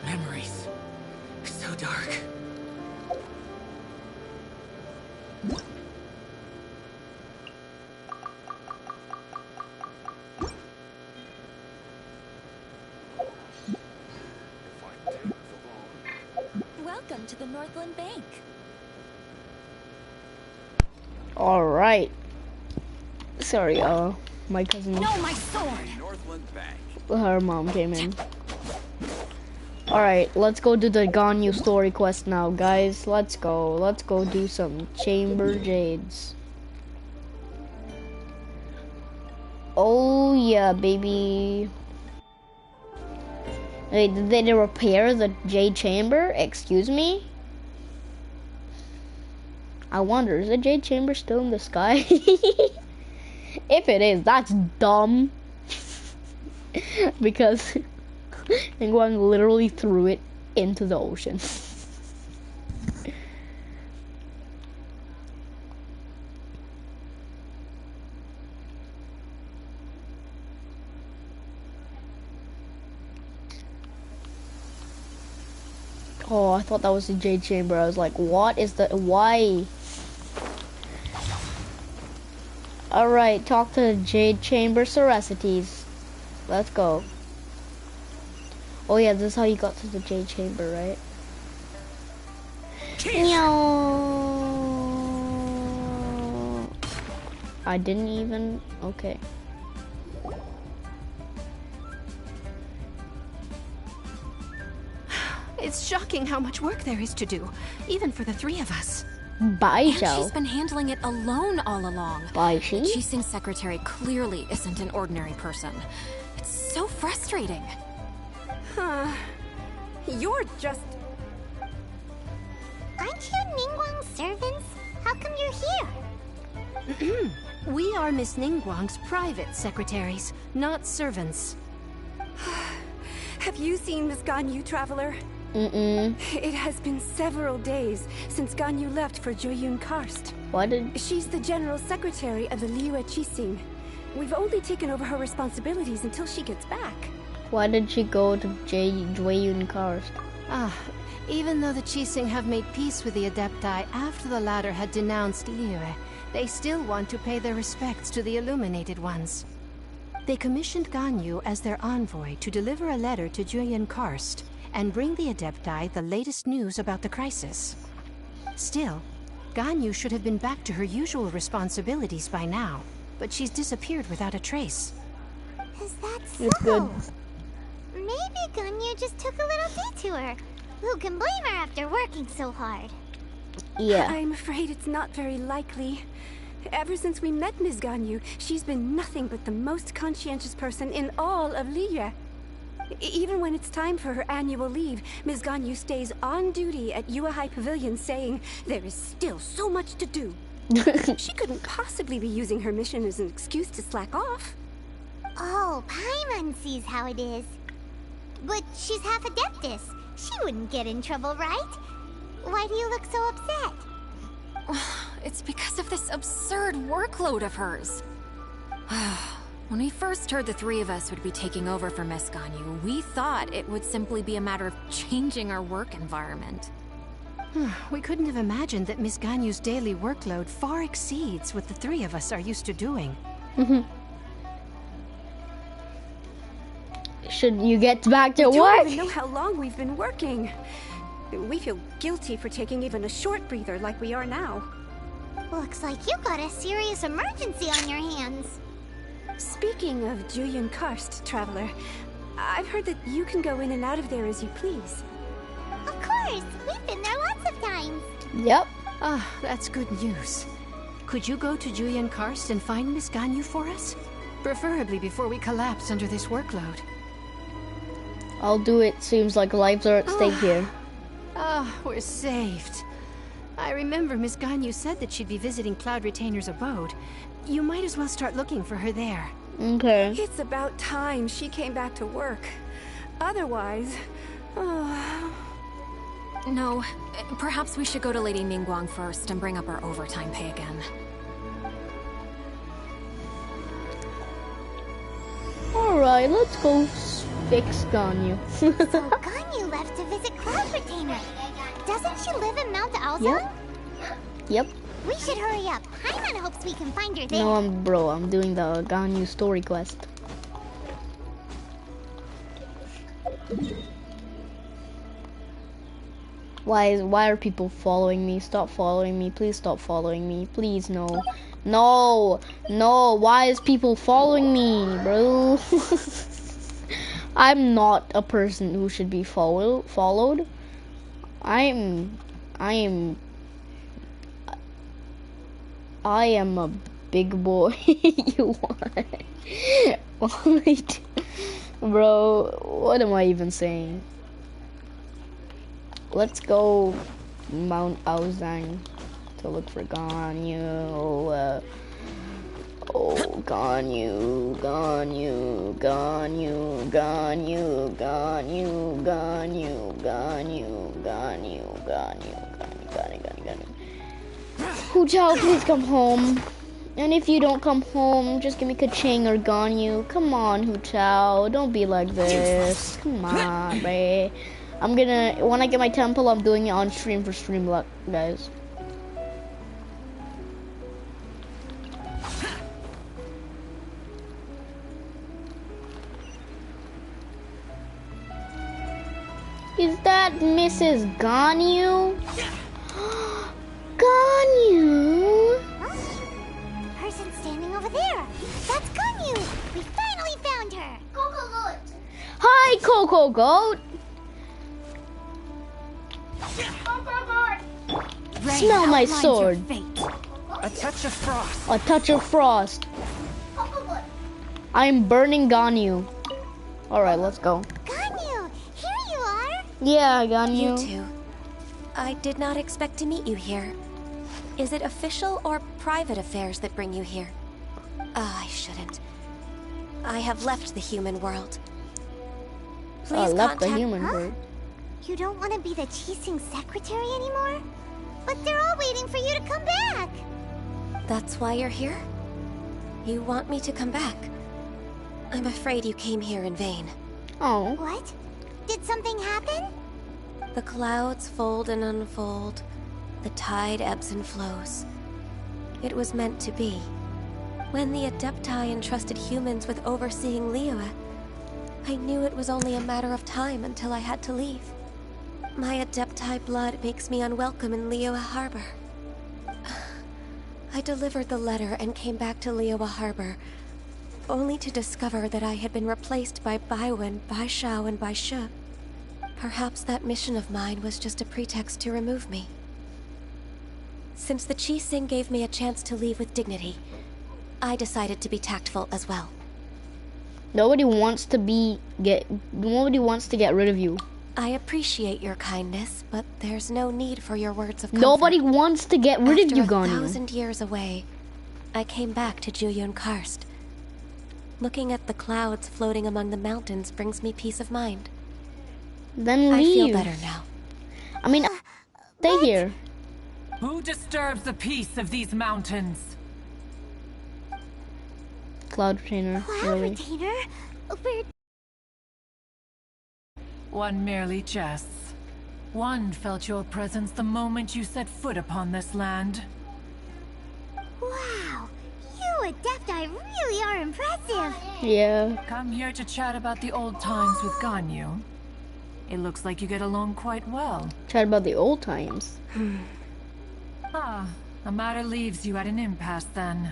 Memories. So dark. Welcome to the Northland Bank. All right. Sorry, my cousin. No, my sword. Northland Bank. Her mom came in. All right, let's go do the Ganyu story quest now, guys. Let's go. Let's go do some chamber jades. Oh yeah, baby. Wait, did they repair the jade chamber? Excuse me? I wonder, is the jade chamber still in the sky? If it is, that's dumb. Because Ningguang literally threw it into the ocean. Oh, I thought that was the jade chamber. I was like, what is the, why? Alright, talk to the jade chamber Cerecities. Let's go. Oh yeah, this is how you got to the jade chamber, right? Meow. I didn't even, okay. It's shocking how much work there is to do, even for the three of us. Bye, And Zhao. she's been handling it alone all along. Bye, she. The Qixing secretary clearly isn't an ordinary person. It's so frustrating. You're just... Aren't you Ningguang's servants? How come you're here? We are Miss Ningguang's private secretaries, not servants. Have you seen Miss Ganyu, Traveler? It has been several days since Ganyu left for Joyun Karst. What did... She's the general secretary of the Liyue Qixing. We've only taken over her responsibilities until she gets back. Why did she go to Joyun Karst? Even though the Qixing have made peace with the Adepti after the latter had denounced Liyue, they still want to pay their respects to the Illuminated Ones. They commissioned Ganyu as their envoy to deliver a letter to Joyun Karst and bring the Adepti the latest news about the crisis. Still, Ganyu should have been back to her usual responsibilities by now, but she's disappeared without a trace. Is that so? It's good. Maybe Ganyu just took a little detour. Who can blame her after working so hard? Yeah. I'm afraid it's not very likely. Ever since we met Ms. Ganyu, she's been nothing but the most conscientious person in all of Liyue. Even when it's time for her annual leave, Ms. Ganyu stays on duty at Yuehai Pavilion saying, there is still so much to do. She couldn't possibly be using her mission as an excuse to slack off. Oh, Paimon sees how it is. But she's half Adeptus. She wouldn't get in trouble, right? Why do you look so upset? It's because of this absurd workload of hers. When we first heard the three of us would be taking over for Miss Ganyu, we thought it would simply be a matter of changing our work environment. We couldn't have imagined that Miss Ganyu's daily workload far exceeds what the three of us are used to doing. Should you get back to We work? don't even know how long we've been working. We feel guilty for taking even a short breather like we are now. Looks like you got a serious emergency on your hands. Speaking of Joyun Karst, Traveler, I've heard that you can go in and out of there as you please. Of course, we've been there lots of times. Yep. That's good news. Could you go to Joyun Karst and find Miss Ganyu for us? Preferably before we collapse under this workload. I'll do it. Seems like lives are at stake here. We're saved. I remember Miss Ganyu said that she'd be visiting Cloud Retainer's abode. You might as well start looking for her there. Okay. It's about time she came back to work. Otherwise... No, perhaps we should go to Lady Ningguang first and bring up our overtime pay again. Alright, let's go fix Ganyu. So Ganyu left to visit Cloud Retainer. Doesn't she live in Mount Alzon? Yep. We should hurry up. Paimon hopes we can find her there. No, I'm doing the Ganyu story quest. Why are people following me? Stop following me. Please stop following me. Please, no. No. No. Why is people following me, bro? I'm not a person who should be followed. I am a big boy. You want? What? Bro, what am I even saying? Let's go Mount Aozang to look for Ganyu. Oh, Ganyu, Ganyu, Ganyu, Ganyu, Ganyu, Ganyu, Ganyu, Ganyu, Ganyu. Hu Chao, please come home. And if you don't come home, just give me Kaching or Ganyu. Come on, Hu Chao, don't be like this. Come on, bae. When I get my temple, I'm doing it on stream for stream luck, guys. Is that Mrs. Ganyu? Ganyu? Person standing over there. That's Ganyu. We finally found her. Coco Goat. Hi, Coco Goat. Smell my sword. A touch of frost. A touch of frost. I'm burning Ganyu. Alright, let's go. Ganyu, here you are. Yeah, Ganyu. You two. I did not expect to meet you here. Is it official or private affairs that bring you here? I shouldn't. I have left the human world. Please Left the contact- human world. You don't want to be the Qixing secretary anymore? But they're all waiting for you to come back. That's why you're here? You want me to come back? I'm afraid you came here in vain. Oh. What? Did something happen? The clouds fold and unfold. The tide ebbs and flows. It was meant to be. When the Adepti entrusted humans with overseeing Liyue, I knew it was only a matter of time until I had to leave. My Adepti blood makes me unwelcome in Liyue Harbor. I delivered the letter and came back to Liyue Harbor, only to discover that I had been replaced by Baiwen, Baishao, and Baishu. Perhaps that mission of mine was just a pretext to remove me. Since the Qixing gave me a chance to leave with dignity, I decided to be tactful as well. Nobody wants to get rid of you. I appreciate your kindness, but there's no need for your words of comfort. Nobody wants to get rid of you, After Ganyu. 1,000 years away, I came back to Juyun Karst. Looking at the clouds floating among the mountains brings me peace of mind. Then I leave. feel better now. I mean, stay here. Who disturbs the peace of these mountains? Cloud Retainer, Cloud really. Retainer? We're... One merely jests. One felt your presence the moment you set foot upon this land. Wow. You Adepti really are impressive. Yeah. Come here to chat about the old times with Ganyu. It looks like you get along quite well. Chat about the old times. Ah, the matter leaves you at an impasse then.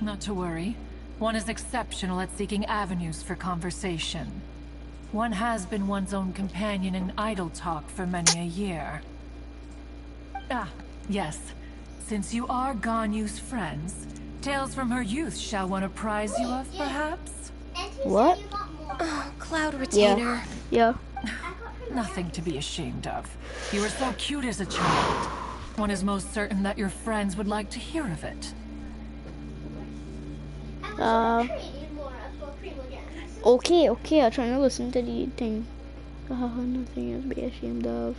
Not to worry. One is exceptional at seeking avenues for conversation. One has been one's own companion in idle talk for many a year. Ah, yes. Since you are Ganyu's friends, tales from her youth shall one apprise you of, perhaps? What? Cloud Retainer. Yeah. Nothing to be ashamed of. You were so cute as a child. One is most certain that your friends would like to hear of it. Okay, I'll try to listen to the thing. Nothing to be ashamed of.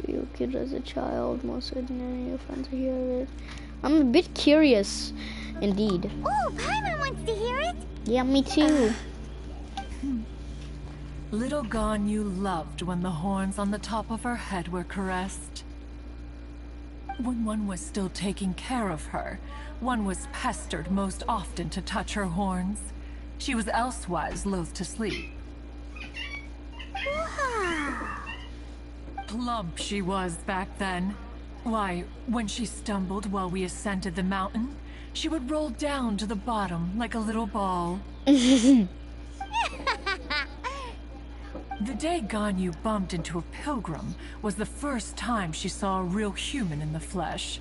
You kid as a child, most certainly your friends are here of it. I'm a bit curious, indeed. Oh, Paimon wants to hear it. Yeah, me too. Little Ganyu loved when the horns on the top of her head were caressed. When one was still taking care of her, one was pestered most often to touch her horns. She was elsewise loath to sleep. Plump she was back then. Why, when she stumbled while we ascended the mountain, she would roll down to the bottom like a little ball. The day Ganyu bumped into a pilgrim was the first time she saw a real human in the flesh.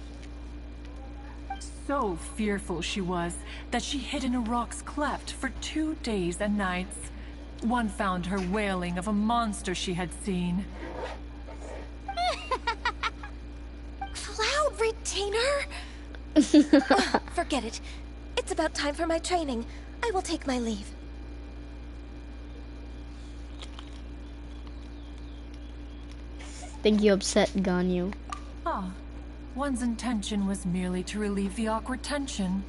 So fearful she was that she hid in a rock's cleft for 2 days and nights. One found her wailing of a monster she had seen. Cloud Retainer? Forget it. It's about time for my training. I will take my leave. Think you upset Ganyu. Ah, one's intention was merely to relieve the awkward tension.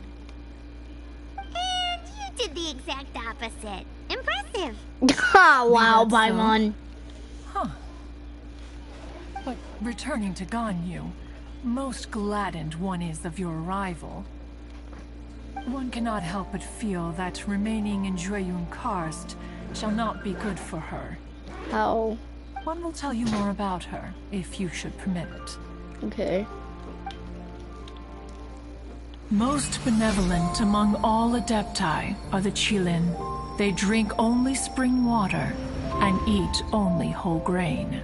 And you did the exact opposite. Impressive. Wow, Be that so? Paimon. Huh. But returning to Ganyu, most gladdened one is of your arrival. One cannot help but feel that remaining in Jueyun Karst shall not be good for her. How? One will tell you more about her, if you should permit it. Okay. Most benevolent among all Adepti are the Qilin. They drink only spring water and eat only whole grain.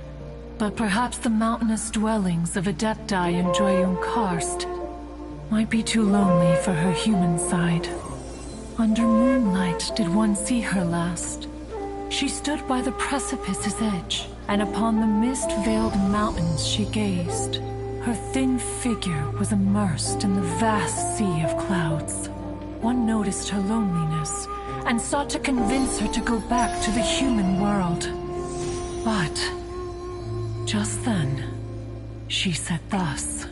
But perhaps the mountainous dwellings of Adepti in Jueyun Karst might be too lonely for her human side. Under moonlight did one see her last. She stood by the precipice's edge, and upon the mist-veiled mountains she gazed. Her thin figure was immersed in the vast sea of clouds. One noticed her loneliness, and sought to convince her to go back to the human world. But just then, she said thus.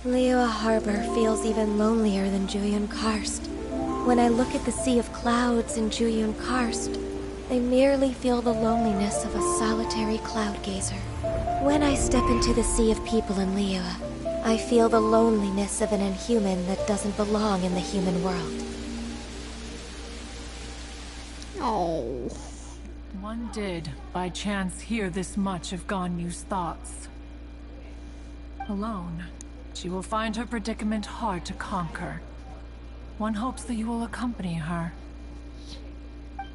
Liyue Harbor feels even lonelier than Jueyun Karst. When I look at the sea of clouds in Jueyun Karst, I merely feel the loneliness of a solitary cloud gazer. When I step into the sea of people in Liyue, I feel the loneliness of an inhuman that doesn't belong in the human world. Oh. One did, by chance, hear this much of Ganyu's thoughts. Alone, she will find her predicament hard to conquer. One hopes that you will accompany her.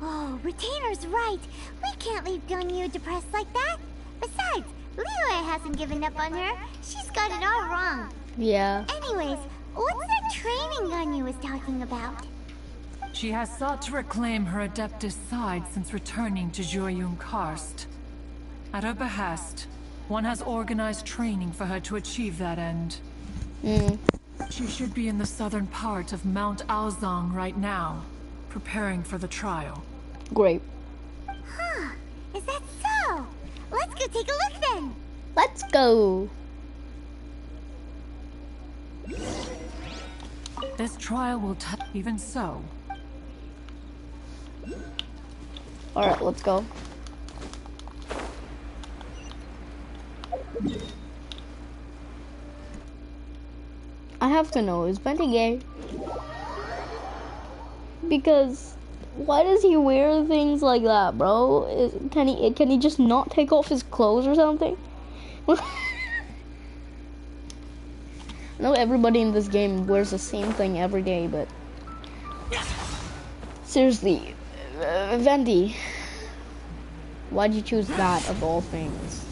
Oh, Retainer's right. We can't leave Ganyu depressed like that. Besides, Liyue hasn't given up on her. She's got it all wrong. Yeah. Anyways, what's that training Ganyu was talking about? She has sought to reclaim her Adeptus side since returning to Jueyun Karst. At her behest, one has organized training for her to achieve that end. She should be in the southern part of Mount Aozang right now, preparing for the trial. Great. Huh, is that so? Let's go take a look then. Let's go. This trial will even so. Alright, let's go. I have to know, is Benty gay? Because why does he wear things like that, bro? Can he just not take off his clothes or something? I know everybody in this game wears the same thing every day, but seriously, Venti, why'd you choose that of all things?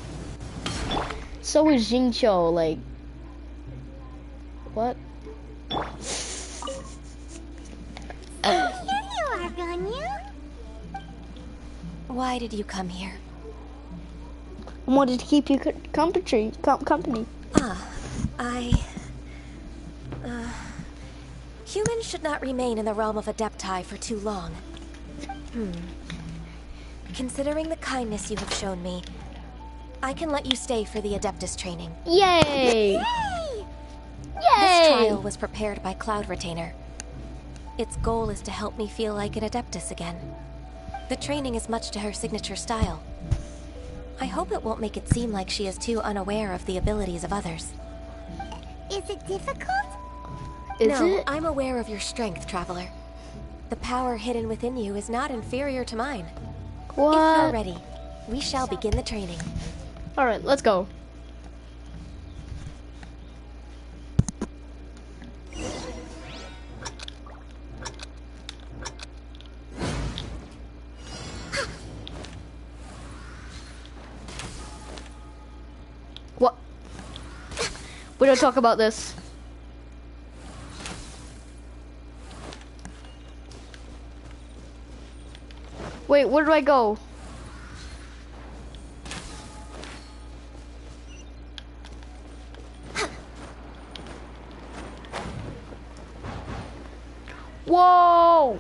So is Jingqiu, like, what? Here you are, Ganyu. Why did you come here? I wanted to keep you company. Humans should not remain in the realm of Adepti for too long. Considering the kindness you have shown me, I can let you stay for the Adeptus training. Yay! Hey! was prepared by Cloud Retainer. Its goal is to help me feel like an Adeptus again. The training is much to her signature style. I hope it won't make it seem like she is too unaware of the abilities of others. Is it difficult? No, I'm aware of your strength, Traveler. The power hidden within you is not inferior to mine. What? If you're ready, we shall begin the training. Alright, let's go. What? We don't talk about this. Wait, where do I go? Whoa!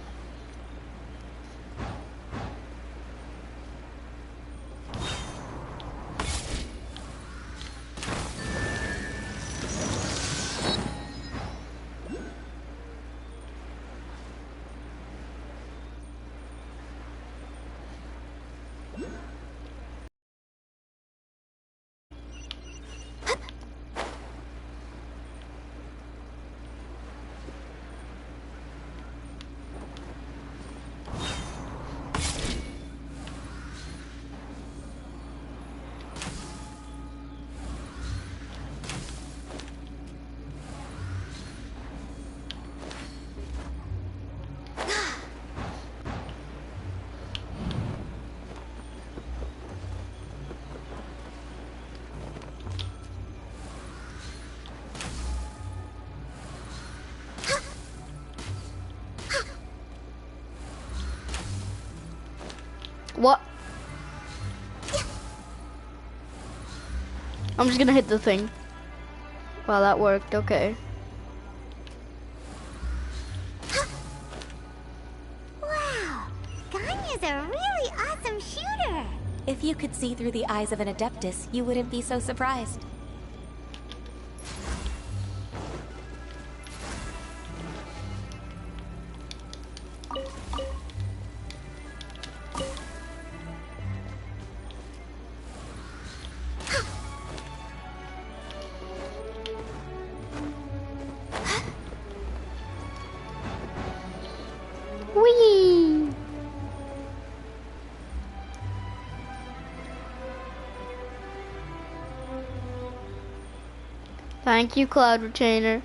What? I'm just gonna hit the thing. Wow, that worked. Okay. Wow, Ganyu's a really awesome shooter. If you could see through the eyes of an Adeptus, you wouldn't be so surprised. Whee! Thank you, Cloud Retainer.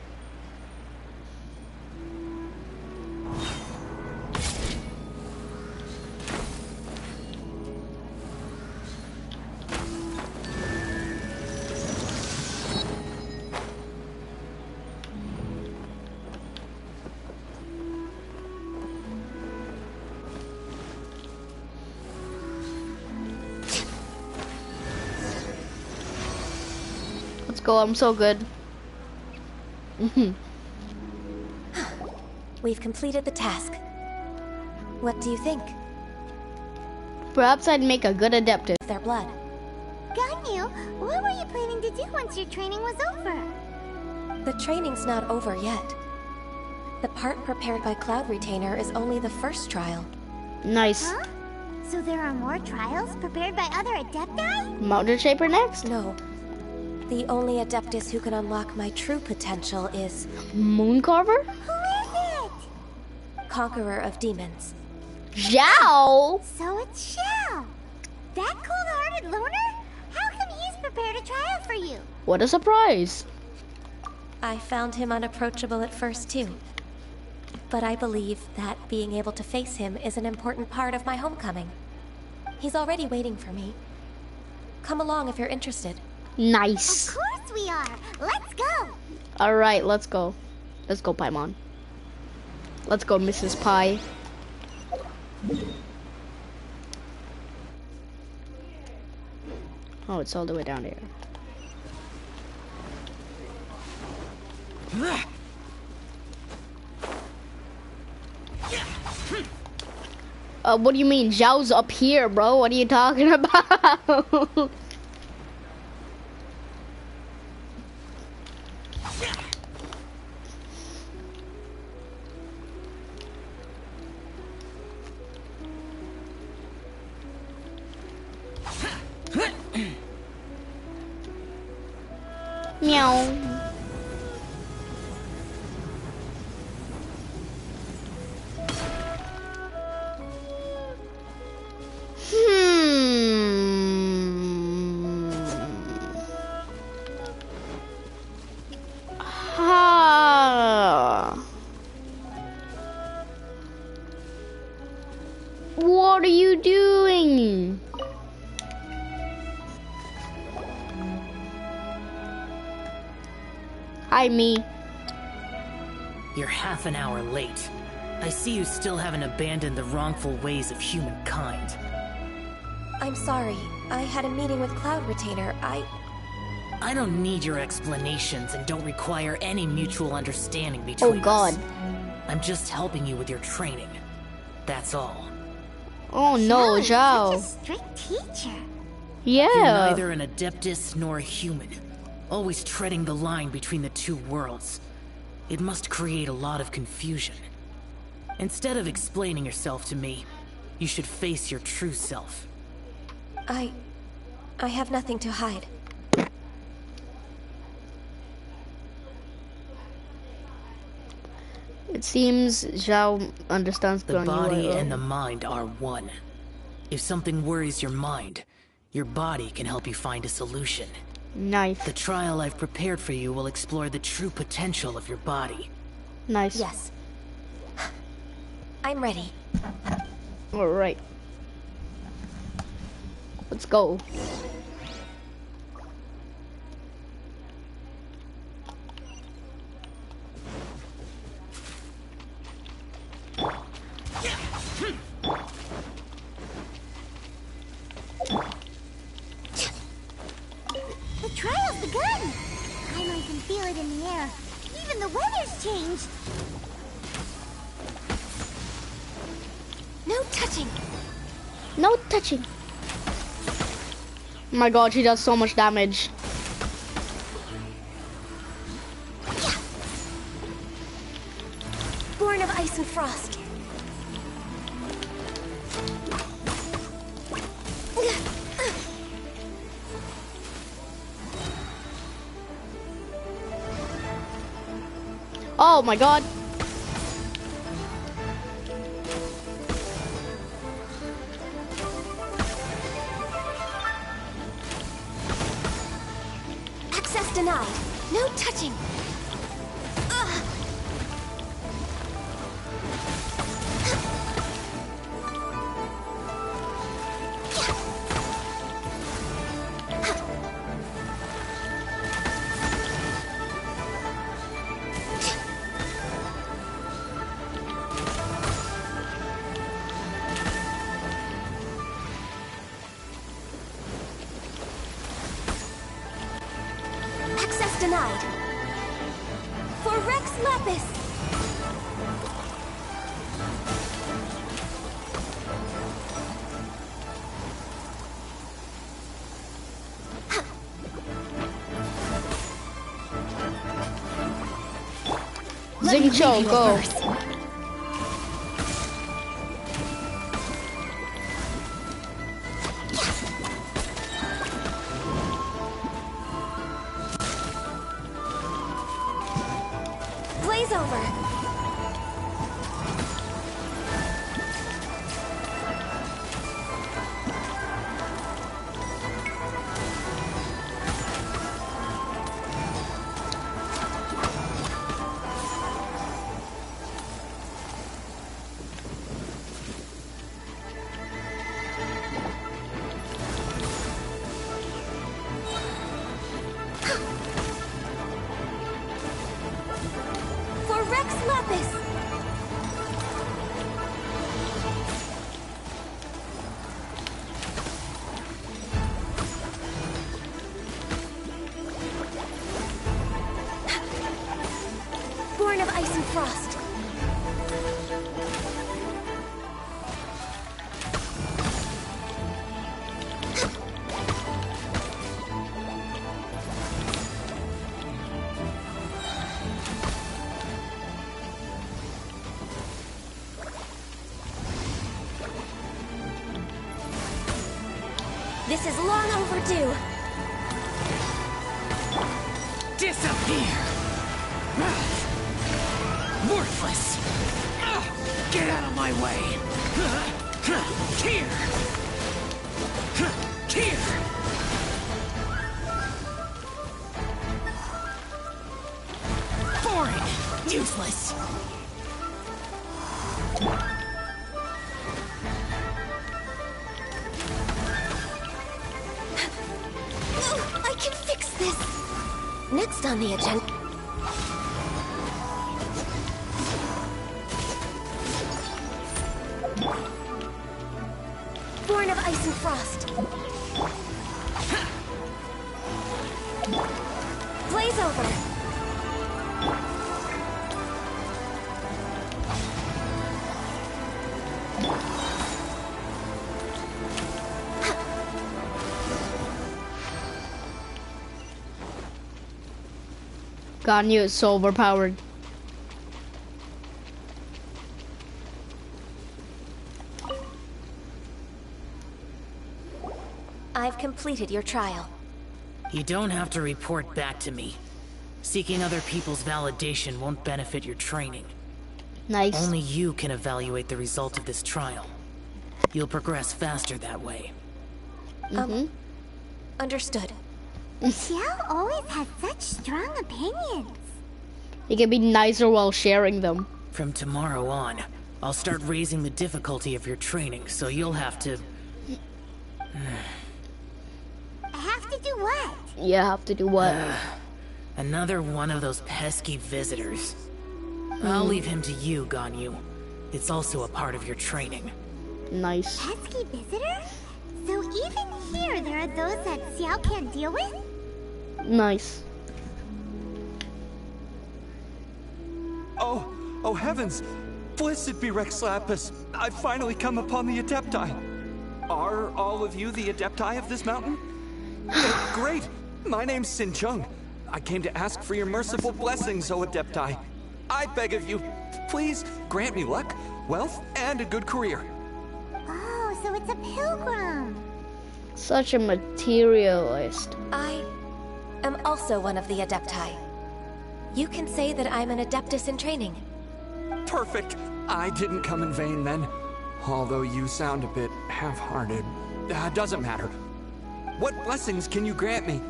Let's go, I'm so good. We've completed the task. What do you think? Perhaps I'd make a good Adeptus. Their blood. Ganyu, what were you planning to do once your training was over? The training's not over yet. The part prepared by Cloud Retainer is only the first trial. Nice. Huh? So there are more trials prepared by other Adepti? Mountain Shaper next? No. The only Adeptus who can unlock my true potential is Moon Carver? Who is it? Conqueror of Demons. Zhao! So it's Shell. That cold-hearted loner? How come he's prepared a trial for you? What a surprise. I found him unapproachable at first too. But I believe that being able to face him is an important part of my homecoming. He's already waiting for me. Come along if you're interested. Nice. Of course we are. Let's go. Alright, let's go. Let's go, Paimon. Let's go, Mrs. Pie. Oh, it's all the way down here. What do you mean? Zhao's up here, bro. What are you talking about? Meow. Ah. What are you doing? Hi, me. You're half an hour late. I see you still haven't abandoned the wrongful ways of humankind. I'm sorry. I had a meeting with Cloud Retainer. I don't need your explanations and don't require any mutual understanding between Oh God. us. I'm just helping you with your training. That's all. Oh no, Such Zhao. a strict teacher. You're Yeah. neither an Adeptus nor a human, always treading the line between the two worlds. It must create a lot of confusion. Instead of explaining yourself to me, you should face your true self. I have nothing to hide. It seems Zhao understands The Ganyu body well. and the mind are one. If something worries your mind, your body can help you find a solution. Nice. The trial I've prepared for you will explore the true potential of your body. Nice. Yes. I'm ready. Alright. Let's go. The trial's begun. Paimon can feel it in the air. Even the weather's changed. No touching. No touching. Oh my God, she does so much damage. Born of ice and frost. Oh my God. Access denied. No touching. Access denied. For Rex Lapis. Xingqiu, go. Blaze over. For Rex Lapis. Born of ice and frost. This is long overdue. Worthless! Get out of my way! Here! Here! Boring! Useless! I can fix this! Next on the agenda... Born of ice and frost. Blaze over. Ganyu is so overpowered. I've completed your trial. You don't have to report back to me. Seeking other people's validation won't benefit your training. Nice. Only you can evaluate the result of this trial. You'll progress faster that way. Understood. Xiao always has such strong opinions. You can be nicer while sharing them. From tomorrow on, I'll start raising the difficulty of your training, so you'll have to... Have to do what? You have to do what? Another one of those pesky visitors. I'll leave him to you, Ganyu. It's also a part of your training. Nice. Pesky visitor? So even here there are those that Xiao can't deal with? Nice. Oh heavens! Blessed be Rex Lapis. I've finally come upon the Adepti. Are all of you the Adepti of this mountain? Great! My name's Sin Chung. I came to ask for your merciful blessings, O Adepti. I beg of you, please grant me luck, wealth, and a good career. Oh, so it's a pilgrim. Such a materialist. I am also one of the Adepti. You can say that I'm an Adeptus in training. Perfect. I didn't come in vain then. Although you sound a bit half-hearted. Doesn't matter. What blessings can you grant me?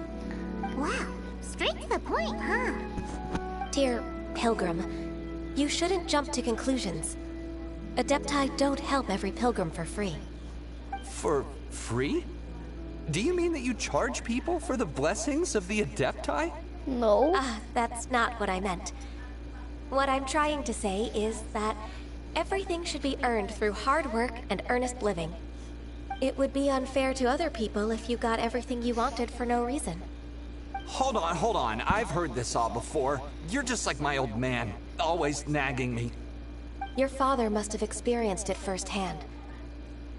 Wow, straight to the point, huh? Dear Pilgrim, you shouldn't jump to conclusions. Adepti don't help every pilgrim for free. For free? Do you mean that you charge people for the blessings of the Adepti? No. That's not what I meant. What I'm trying to say is that everything should be earned through hard work and earnest living. It would be unfair to other people if you got everything you wanted for no reason. Hold on. I've heard this all before. You're just like my old man, always nagging me. Your father must have experienced it firsthand.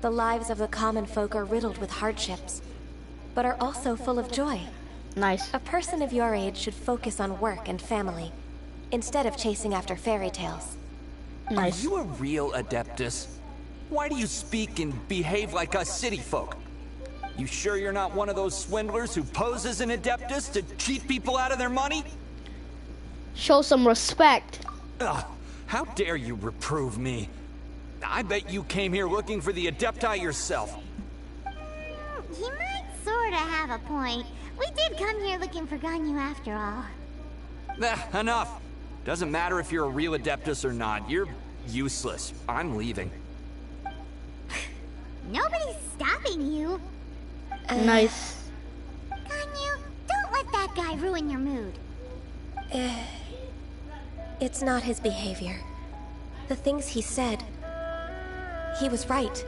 The lives of the common folk are riddled with hardships, but are also full of joy. Nice. A person of your age should focus on work and family, instead of chasing after fairy tales. Nice. Are you a real Adeptus? Why do you speak and behave like us city folk? You sure you're not one of those swindlers who pose as an Adeptus to cheat people out of their money? Show some respect. Ugh, how dare you reprove me? I bet you came here looking for the Adepti yourself. He might sorta have a point. We did come here looking for Ganyu after all. Enough. Doesn't matter if you're a real Adeptus or not. You're useless. I'm leaving. Nobody's stopping you. Nice. Ganyu, don't let that guy ruin your mood. It's not his behavior. The things he said... He was right.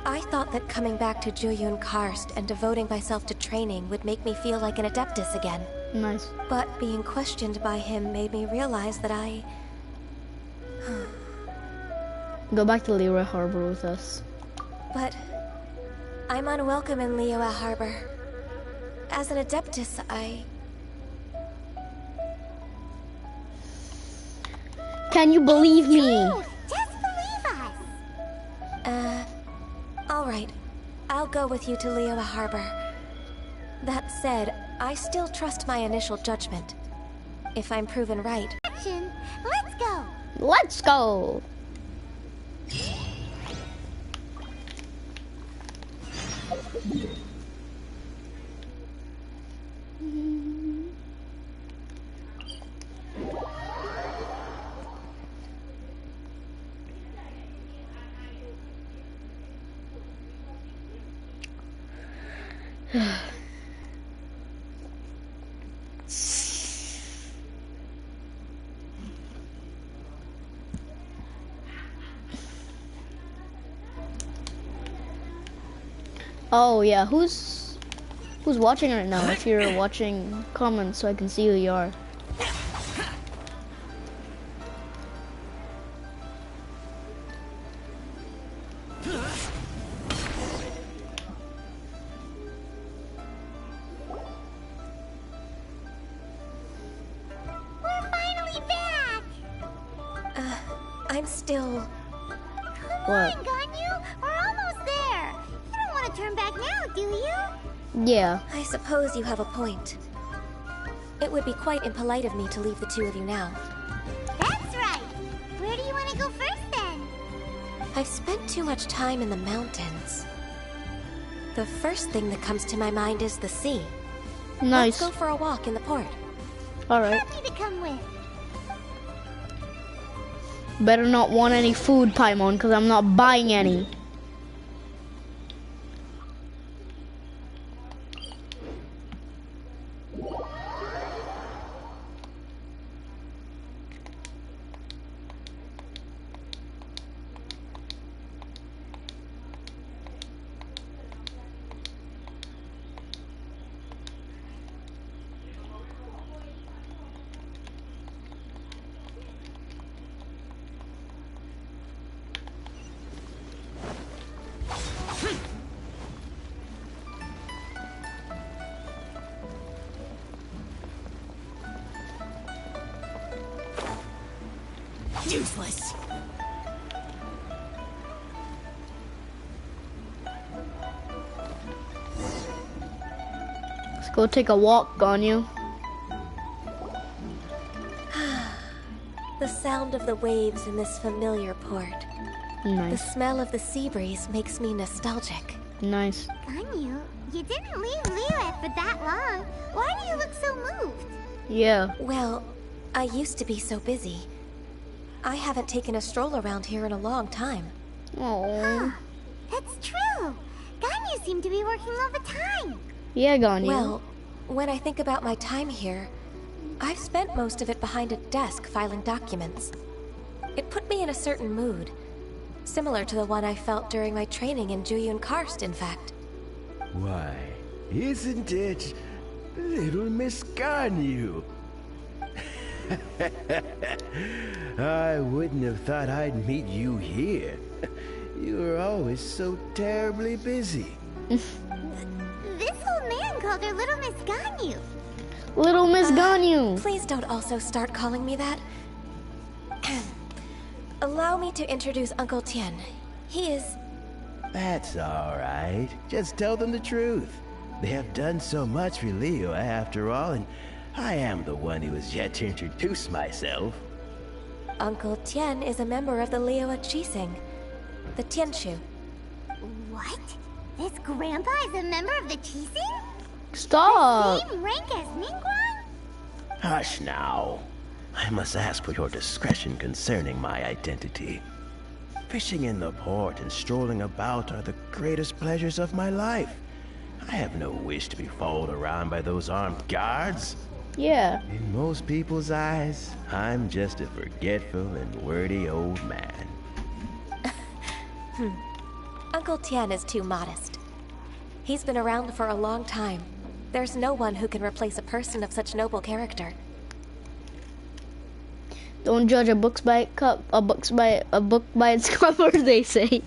I thought that coming back to Juyun Karst and devoting myself to training would make me feel like an Adeptus again. Nice. But being questioned by him made me realize that I... Go back to Liyue Harbor with us. But... I'm unwelcome in Liyue Harbor. As an Adeptus, Can you believe me? Just believe us. Alright. I'll go with you to Liyue Harbor. That said, I still trust my initial judgment. If I'm proven right. Action! Let's go! Let's go! Oh yeah, who's watching right now? If you're watching, comment so I can see who you are. We're finally back! I'm still... What? Come on, Ganyu! We're almost there! You don't want to turn back now, do you? Yeah. I suppose you have a point. It would be quite impolite of me to leave the two of you now. That's right! Where do you want to go first, then? I've spent too much time in the mountains. The first thing that comes to my mind is the sea. Nice. Let's go for a walk in the port. Alright. Happy to come with. Better not want any food, Paimon, because I'm not buying any. Useless. Let's go take a walk, Ganyu. The sound of the waves in this familiar port. The Nice. smell of the sea breeze makes me nostalgic. Nice. Ganyu, you didn't leave Liyue for that long. Why do you look so moved? Yeah. Well, I used to be so busy. I haven't taken a stroll around here in a long time. Oh. That's true. Ganyu seemed to be working all the time. Yeah, Ganyu. Well, when I think about my time here, I've spent most of it behind a desk filing documents. It put me in a certain mood, similar to the one I felt during my training in Juyun Karst, in fact. Why, isn't it little Miss Ganyu? I wouldn't have thought I'd meet you here. You were always so terribly busy. This old man called her Little Miss Ganyu. Little Miss Ganyu. Please don't also start calling me that. Allow me to introduce Uncle Tien. He is... That's all right. Just tell them the truth. They have done so much for Liyue after all, and I am the one who has yet to introduce myself. Uncle Tien is a member of the Liyue Qixing, the Tianshu. What? This grandpa is a member of the Qixing? Stop. Same rank as Ningguang? Hush now. I must ask for your discretion concerning my identity. Fishing in the port and strolling about are the greatest pleasures of my life. I have no wish to be followed around by those armed guards. Yeah. In most people's eyes, I'm just a forgetful and wordy old man. Uncle Tien is too modest. He's been around for a long time. There's no one who can replace a person of such noble character. Don't judge a book by its cover, they say.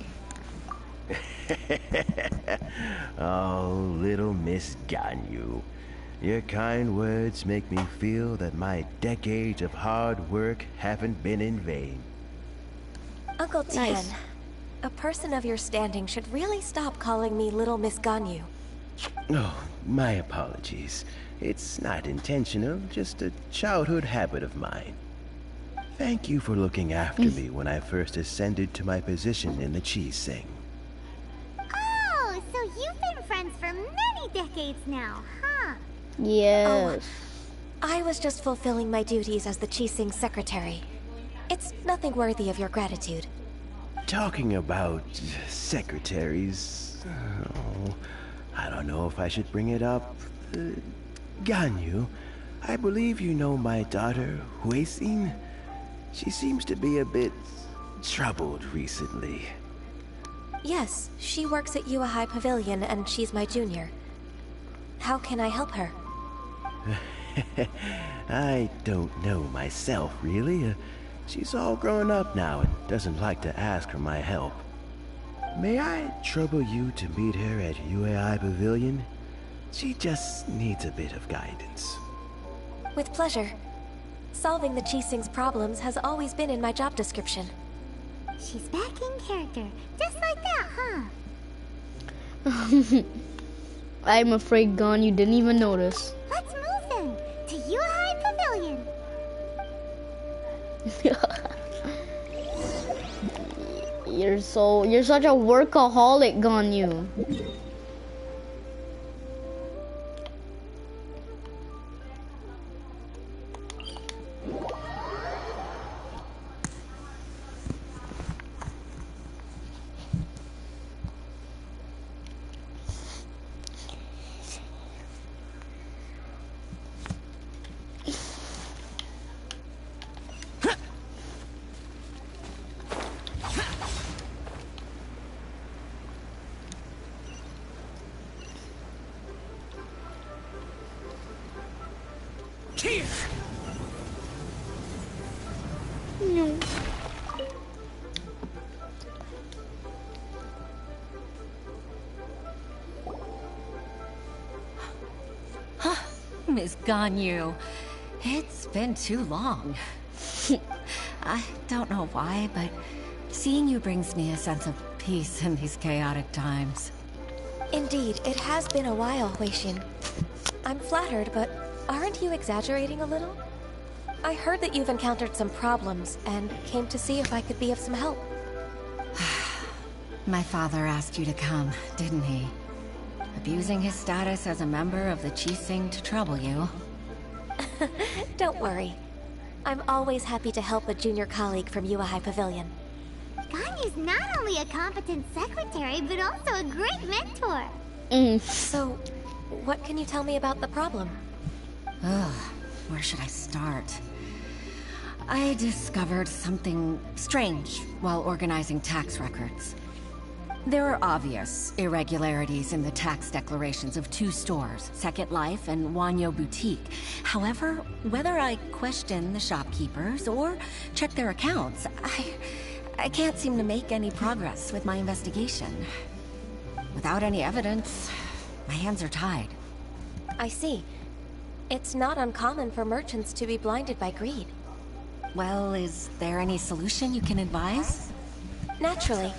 Oh, little Miss Ganyu. Your kind words make me feel that my decades of hard work haven't been in vain. Uncle Tien, Nice. a person of your standing should really stop calling me Little Miss Ganyu. Oh, my apologies. It's not intentional, just a childhood habit of mine. Thank you for looking after me when I first ascended to my position in the cheese sing. Oh, so you've been friends for many decades now, huh? Yes. I was just fulfilling my duties as the Qixing secretary. It's nothing worthy of your gratitude. Talking about secretaries, oh, I don't know if I should bring it up. Ganyu, I believe you know my daughter, Huixin. She seems to be a bit troubled recently. Yes, she works at Yua High Pavilion and she's my junior. How can I help her? I don't know myself, really. She's all grown up now and doesn't like to ask for my help. May I trouble you to meet her at UAI Pavilion? She just needs a bit of guidance. With pleasure. Solving the Qixing's problems has always been in my job description. She's back in character, just like that, huh? I'm afraid Ganyu didn't even notice. Let's move then, to Yuhai Pavilion. You're such a workaholic, Ganyu. Here! Miss Ganyu, it's been too long. I don't know why, but seeing you brings me a sense of peace in these chaotic times. Indeed, it has been a while, Huixin. I'm flattered, but aren't you exaggerating a little? I heard that you've encountered some problems and came to see if I could be of some help. My father asked you to come, didn't he? Abusing his status as a member of the Qixing to trouble you. Don't worry. I'm always happy to help a junior colleague from Yua High Pavilion. Ganyu's not only a competent secretary, but also a great mentor. So, what can you tell me about the problem? Ugh, where should I start? I discovered something strange while organizing tax records. There are obvious irregularities in the tax declarations of two stores, Second Life and Wanyo Boutique. However, whether I question the shopkeepers or check their accounts, I can't seem to make any progress with my investigation. Without any evidence, my hands are tied. I see. It's not uncommon for merchants to be blinded by greed. Well, is there any solution you can advise? Naturally.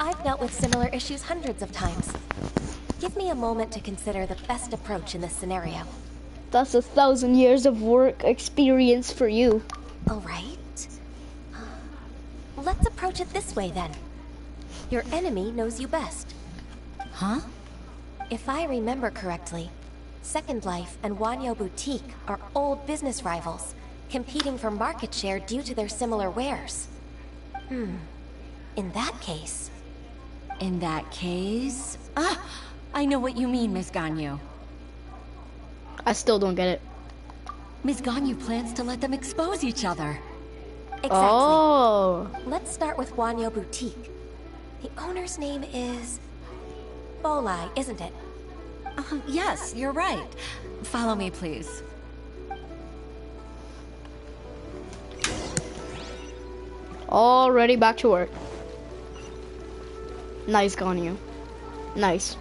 I've dealt with similar issues hundreds of times. Give me a moment to consider the best approach in this scenario. That's 1,000 years of work experience for you. All right. Let's approach it this way then. Your enemy knows you best. Huh? If I remember correctly, Second Life and Wanyo Boutique are old business rivals, competing for market share due to their similar wares. In that case... In that case... I know what you mean, Miss Ganyu. I still don't get it. Miss Ganyu plans to let them expose each other. Exactly. Oh. Let's start with Wanyo Boutique. The owner's name is... Bolai, isn't it? Yes, you're right. Follow me, please. Already back to work. Nice, Ganyu. Nice.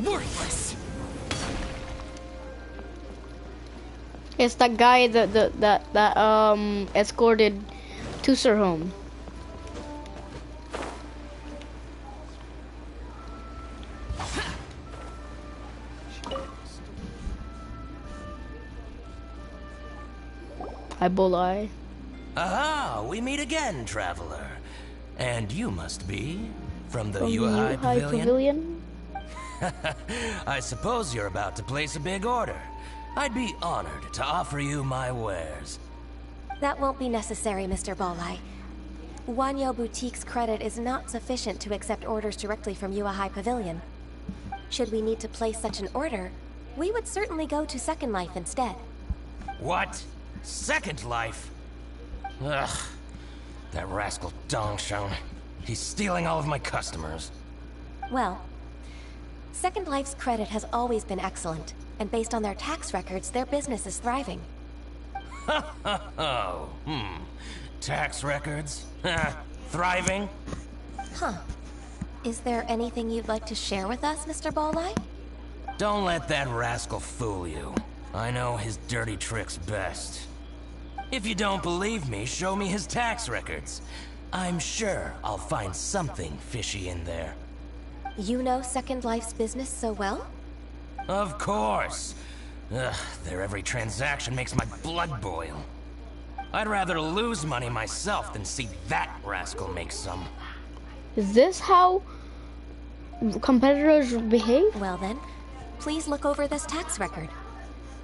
Worthless. It's that guy that escorted Tusser home. Hi, Bulleye. Aha, we meet again, traveler. And you must be from the From the Yuhai Yuhai Pavilion? Pavilion? I suppose you're about to place a big order. I'd be honored to offer you my wares. That won't be necessary, Mr. Bolai. Wanyo Boutique's credit is not sufficient to accept orders directly from Yuhai Pavilion. Should we need to place such an order, we would certainly go to Second Life instead. What? Second Life? Ugh. That rascal Dongsheng. He's stealing all of my customers. Well, Second Life's credit has always been excellent, and based on their tax records, their business is thriving. Oh, tax records? Thriving? Huh. Is there anything you'd like to share with us, Mr. Bolai? Don't let that rascal fool you. I know his dirty tricks best. If you don't believe me, show me his tax records. I'm sure I'll find something fishy in there. You know Second Life's business so well? Of course. Ugh, their every transaction makes my blood boil. I'd rather lose money myself than see that rascal make some. Is this how competitors behave? Well then, please look over this tax record.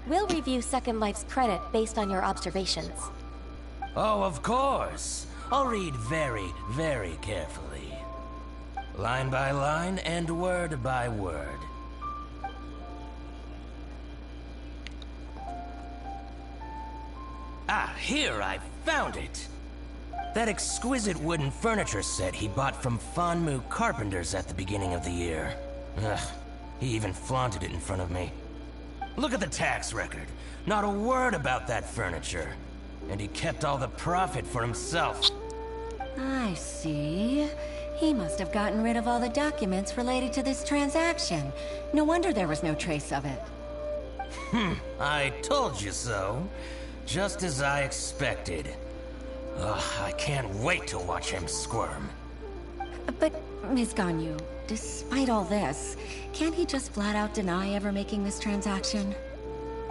We'll review Second Life's credit based on your observations. Oh, of course. I'll read very, very carefully. Line by line and word by word. Ah, here, I found it. That exquisite wooden furniture set he bought from Fanmu Carpenters at the beginning of the year. Ugh, he even flaunted it in front of me. Look at the tax record. Not a word about that furniture. And he kept all the profit for himself. I see. He must have gotten rid of all the documents related to this transaction. No wonder there was no trace of it. I told you so. Just as I expected. Ugh, I can't wait to watch him squirm. But, Ms. Ganyu, despite all this, can't he just flat out deny ever making this transaction?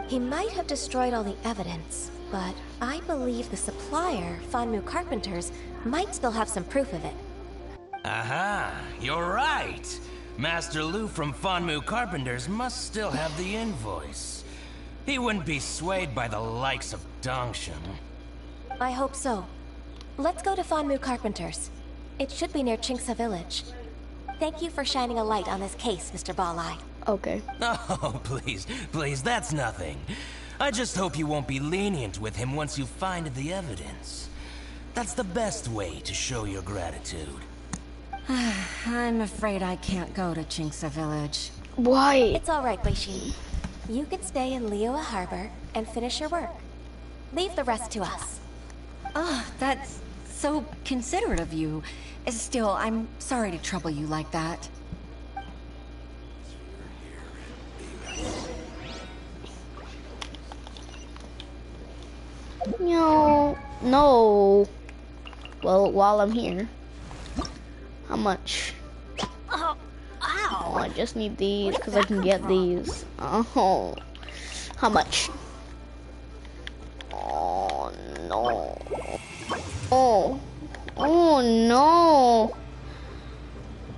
He might have destroyed all the evidence, but I believe the supplier, Fanmu Carpenters, might still have some proof of it. Aha, you're right. Master Lu from Fanmu Carpenters must still have the invoice. He wouldn't be swayed by the likes of Dongsheng. I hope so. Let's go to Fanmu Carpenters. It should be near Chingsa Village. Thank you for shining a light on this case, Mr. Balai. Okay. Oh, please, that's nothing. I just hope you won't be lenient with him once you find the evidence. That's the best way to show your gratitude. I'm afraid I can't go to Chingsa Village. Why? It's all right, Weixin. You can stay in Liyue Harbor and finish your work. Leave the rest to us. Oh, that's so considerate of you. Still, I'm sorry to trouble you like that. No. Well, while I'm here, how much? Oh, ow! Oh, I just need these because I can get these. Oh, how much? Oh no. Oh no.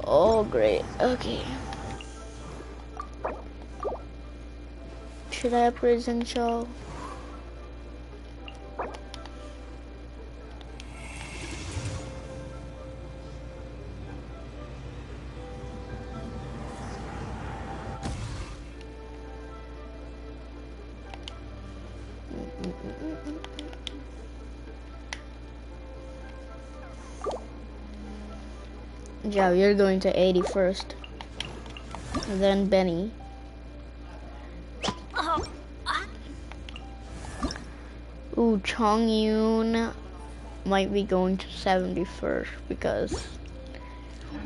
Oh great. Okay. Should I present y'all? Yeah, you're going to 80 first. And then Benny. Ooh, Chong Yun might be going to 70 first because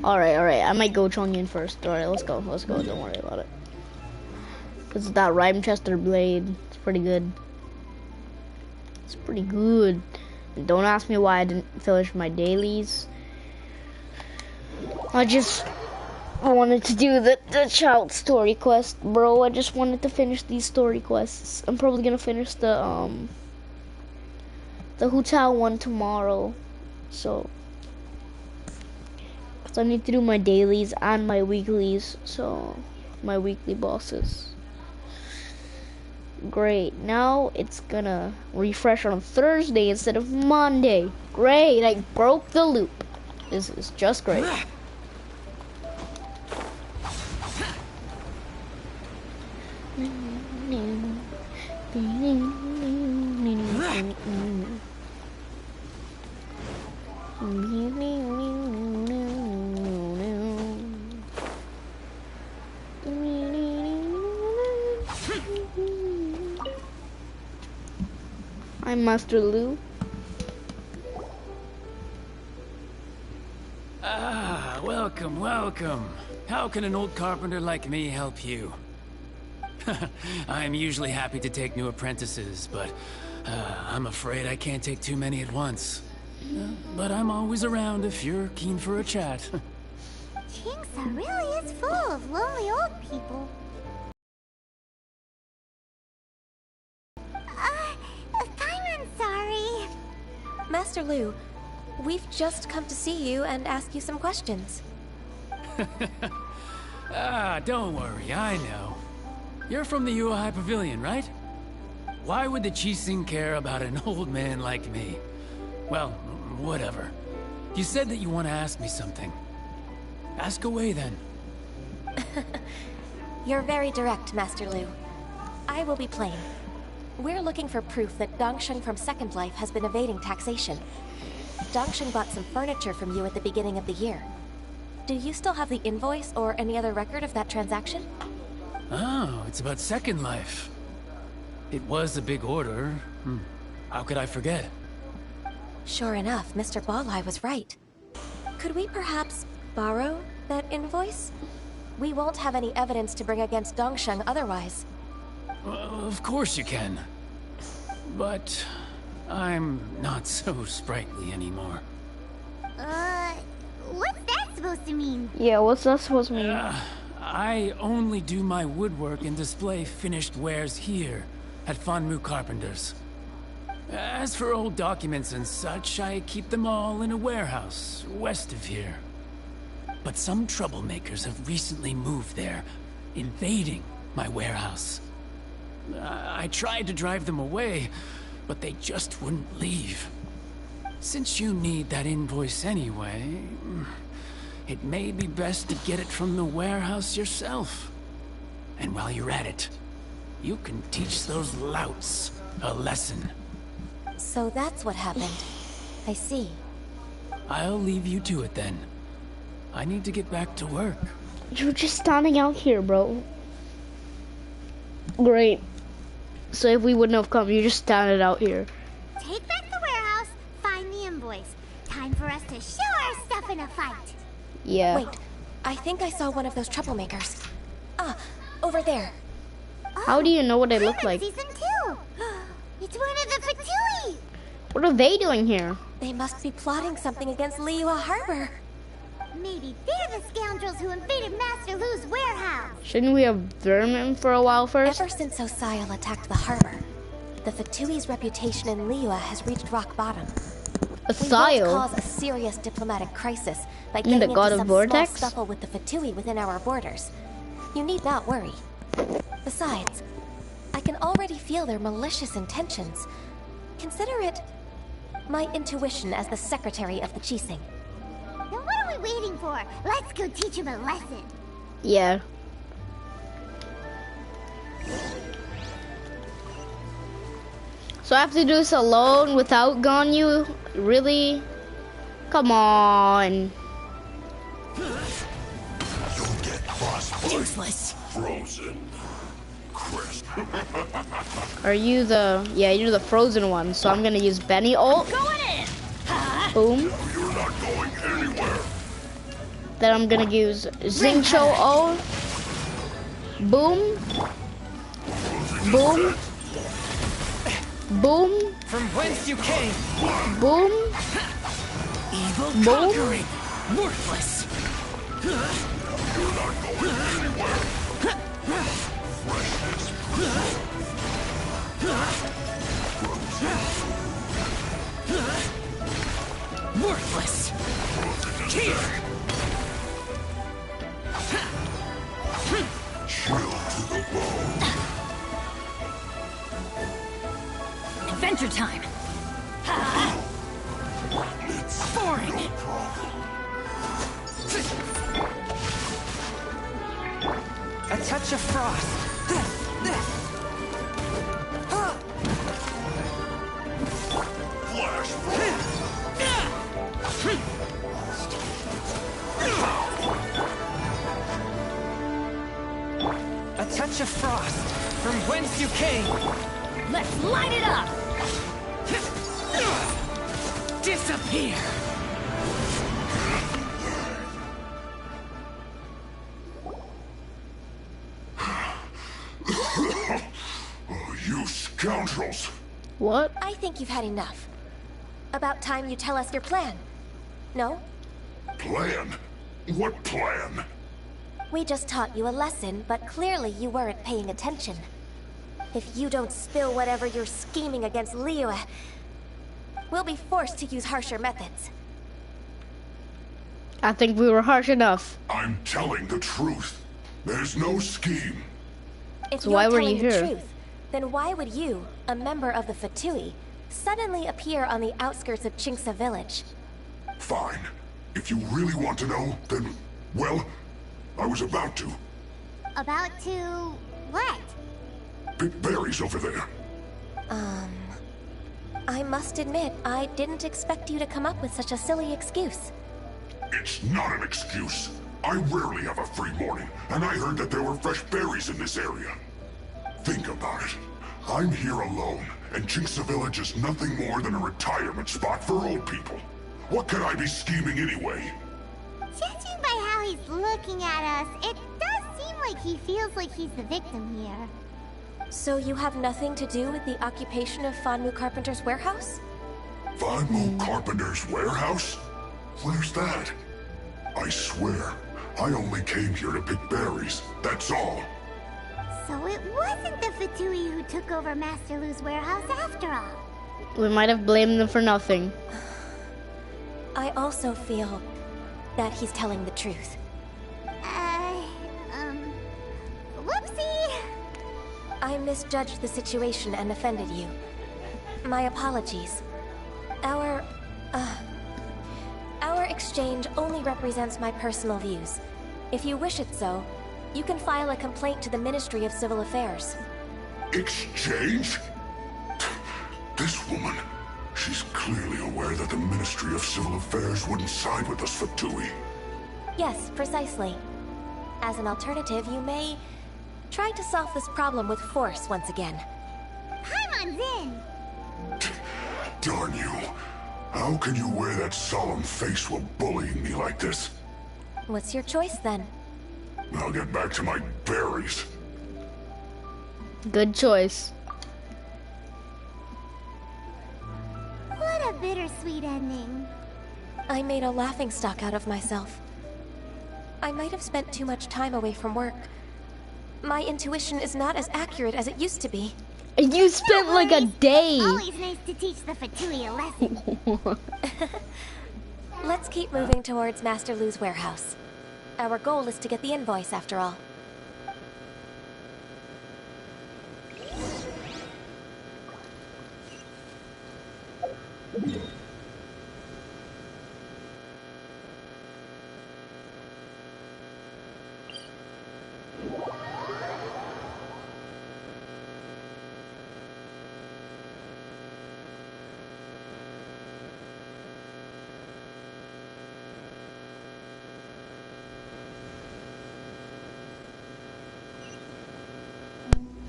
Alright, alright. I might go Chongyun first. Alright, let's go. Let's go. Don't worry about it. Because that Rhymechester blade, it's pretty good. It's pretty good. And don't ask me why I didn't finish my dailies. I just wanted to do the child story quest, bro. I just wanted to finish these story quests. I'm probably gonna finish the hotel one tomorrow. So, because I need to do my dailies and my weeklies. So, my weekly bosses. Great. Now it's gonna refresh on Thursday instead of Monday. Great. I broke the loop. This is just great. I'm Master Lu. Ah, welcome, welcome. How can an old carpenter like me help you? I'm usually happy to take new apprentices, but I'm afraid I can't take too many at once. But I'm always around if you're keen for a chat. Kingsa really is full of lonely old people. I'm sorry. Master Lu, we've just come to see you and ask you some questions. Ah, don't worry, I know. You're from the Yuehai Pavilion, right? Why would the Qixing care about an old man like me? Well, whatever. You said that you want to ask me something. Ask away, then. You're very direct, Master Lu. I will be plain. We're looking for proof that Dongsheng from Second Life has been evading taxation. Dongsheng bought some furniture from you at the beginning of the year. Do you still have the invoice or any other record of that transaction? Oh, it's about Second Life. It was a big order. How could I forget? Sure enough, Mr. Balai was right. Could we perhaps borrow that invoice? We won't have any evidence to bring against Dongsheng otherwise. Of course you can. But I'm not so sprightly anymore. What's that supposed to mean? Yeah, what's that supposed to mean? I only do my woodwork and display finished wares here at Fanmu Carpenters. As for old documents and such, I keep them all in a warehouse west of here. But some troublemakers have recently moved there, invading my warehouse. I tried to drive them away, but they just wouldn't leave. Since you need that invoice anyway, it may be best to get it from the warehouse yourself. And while you're at it, you can teach those louts a lesson. So that's what happened. I see. I'll leave you to it then. I need to get back to work. You're just standing out here, bro. Great. So if we wouldn't have come, you just standing out here. Take back the warehouse, find the invoice. Time for us to show our stuff in a fight. Yeah. Wait, I think I saw one of those troublemakers. Ah, over there. How do you know what they look I'm in like? Season 2. It's one of the Fatui. What are they doing here? They must be plotting something against Liyue Harbor. Maybe they're the scoundrels who invaded Master Lu's warehouse. Shouldn't we have vermin for a while first? Ever since Osial attacked the harbor, the Fatui's reputation in Liyue has reached rock bottom. We will cause a serious diplomatic crisis by getting the into god of some vortex? small scuffle with the Fatui within our borders. You need not worry. Besides, I can already feel their malicious intentions. Consider it my intuition as the secretary of the Qixing. Then what are we waiting for? Let's go teach him a lesson. Yeah. So I have to do this alone without Ganyu? Really? Come on. Useless. Frozen. Crisp. Are you the... Yeah, you're the frozen one, so I'm gonna use Benny ult. Going in. Boom. You're not going anywhere. that I'm gonna use Xingqiu O. Boom. Boom. Boom. From whence you came. Boom. Evil Boom. conquering. Worthless. Worthless. Here. Chill to the bone. Adventure time. Boring. A touch of frost. A touch of frost. From whence you came. Let's light it up. Disappear. You scoundrels! What? I think you've had enough. About time you tell us your plan. No? Plan? What plan? We just taught you a lesson, but clearly you weren't paying attention. If you don't spill whatever you're scheming against Liyue, we'll be forced to use harsher methods. I think we were harsh enough. I'm telling the truth. There's no scheme. If So you're why were telling you the here? truth, then why would you, a member of the Fatui, suddenly appear on the outskirts of Chinksa village? Fine. If you really want to know, then, well, I was about to. About to what? Pick berries over there. I must admit, I didn't expect you to come up with such a silly excuse. It's not an excuse. I rarely have a free morning, and I heard that there were fresh berries in this area. Think about it. I'm here alone, and Chinksa Village is nothing more than a retirement spot for old people. What could I be scheming anyway? Judging by how he's looking at us, it does seem like he feels like he's the victim here. So you have nothing to do with the occupation of Fanmu Carpenter's warehouse? Fanmu Carpenter's warehouse? Where's that? I swear, I only came here to pick berries, that's all. So it wasn't the Fatui who took over Master Lu's warehouse after all. We might have blamed them for nothing. I also feel that he's telling the truth. Whoopsie! I misjudged the situation and offended you. My apologies. Our exchange only represents my personal views. If you wish it so, you can file a complaint to the Ministry of Civil Affairs. Exchange? This woman, she's clearly aware that the Ministry of Civil Affairs wouldn't side with us Fatui. Yes, precisely. As an alternative, you may try to solve this problem with force once again. Paimon's in! Darn you. How can you wear that solemn face while bullying me like this? What's your choice then? I'll get back to my berries. Good choice. What a bittersweet ending. I made a laughingstock out of myself. I might have spent too much time away from work. My intuition is not as accurate as it used to be. You spent like a day. Always nice to teach the Fatui a lesson. Let's keep moving towards Master Lu's warehouse. Our goal is to get the invoice, after all.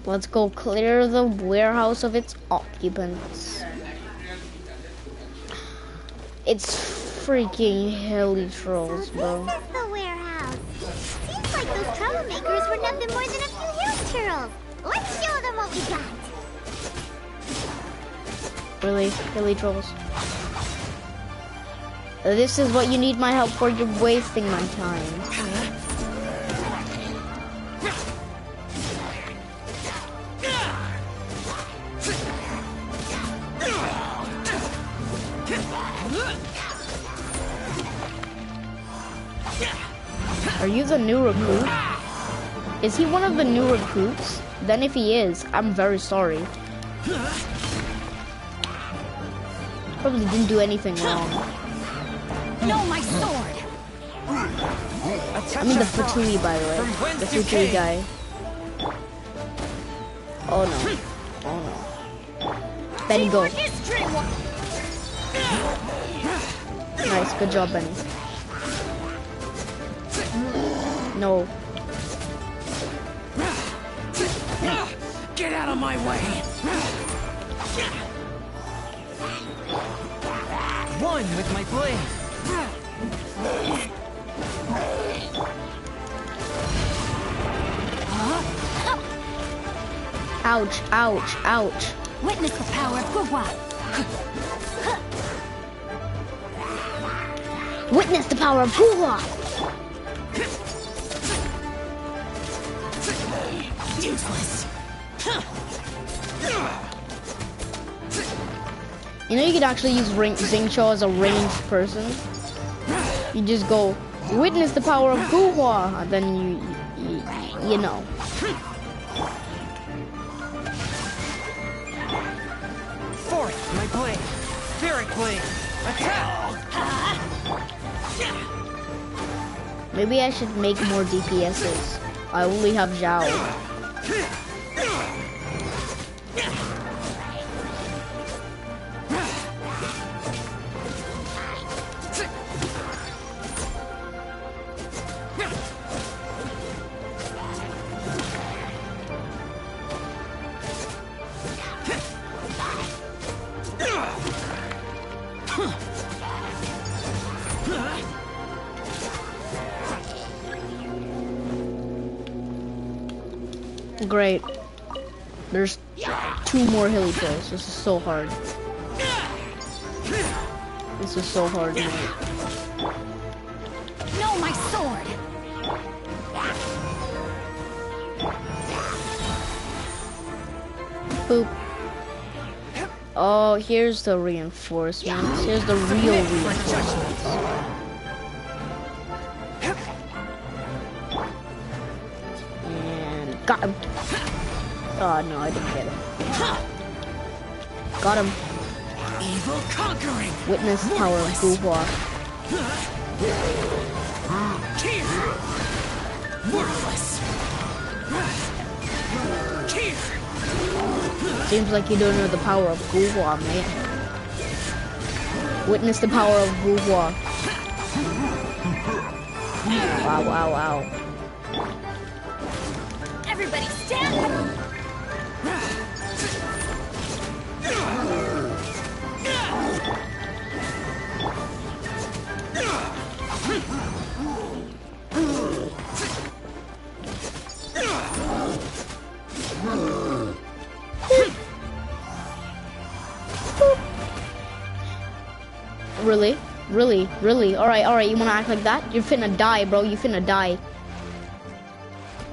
Let's go clear the warehouse of its occupants. It's freaking heli trolls, bro. This is the warehouse. them more than a few hill churls. Let's show them what we got. Really? Really, trolls? This is what you need my help for. You're wasting my time. Are you the new recruit? Is he one of the new recruits? Then if he is, I'm very sorry. Probably didn't do anything wrong. No, my sword! I mean the Fatui, by the way. The Fatui guy. Oh no. Oh no. Benny, go. Nice, good job, Benny. No. Get out of my way! One with my blade. Ouch, ouch, ouch. Witness the power of Guhua. Witness the power of Guhua. Useless. You know you could actually use Xingqiu as a ranged person. You just go, witness the power of Guhua, and then you know. Fourth, my blade. Spirit blade. Attack! Maybe I should make more DPSs. I only have Zhao. Great. There's 2 more hilly trolls. This is so hard. This is so hard, mate. No, my sword! Boop. Oh, here's the reinforcements. Here's the real reinforcements. And got him. Oh no, I didn't get him. Got him. Evil conquering. Witness the power of Guhua. Worthless. Seems like you don't know the power of Guhua, mate. Witness the power of Guhua. Wow, wow, wow. Everybody stand! Really? Really? Really? Alright, you wanna act like that? You're finna die, bro. You finna die.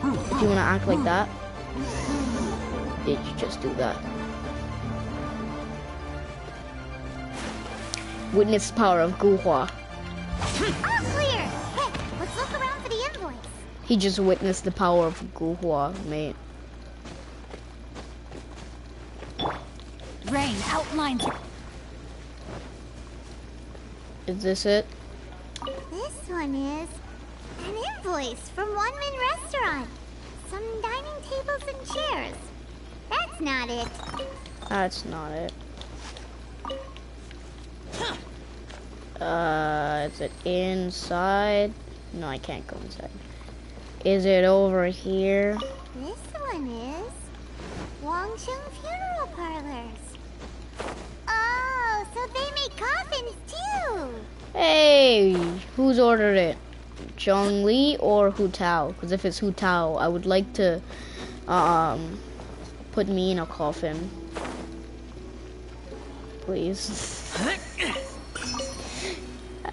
You wanna act like that? Did you just do that? Witness the power of Guhua. All clear! Hey, let's look around for the invoice. He just witnessed the power of Guhua, mate. Rain outlines. Is this it? This one is an invoice from One Min Restaurant. Some dining tables and chairs. That's not it. That's not it. Is it inside? No, I can't go inside. Is it over here? This one is Wangcheng Funeral Parlors. Oh, so they make coffins too. Hey, who's ordered it? Zhongli or Hu Tao? Because if it's Hu Tao, I would like to put me in a coffin. Please.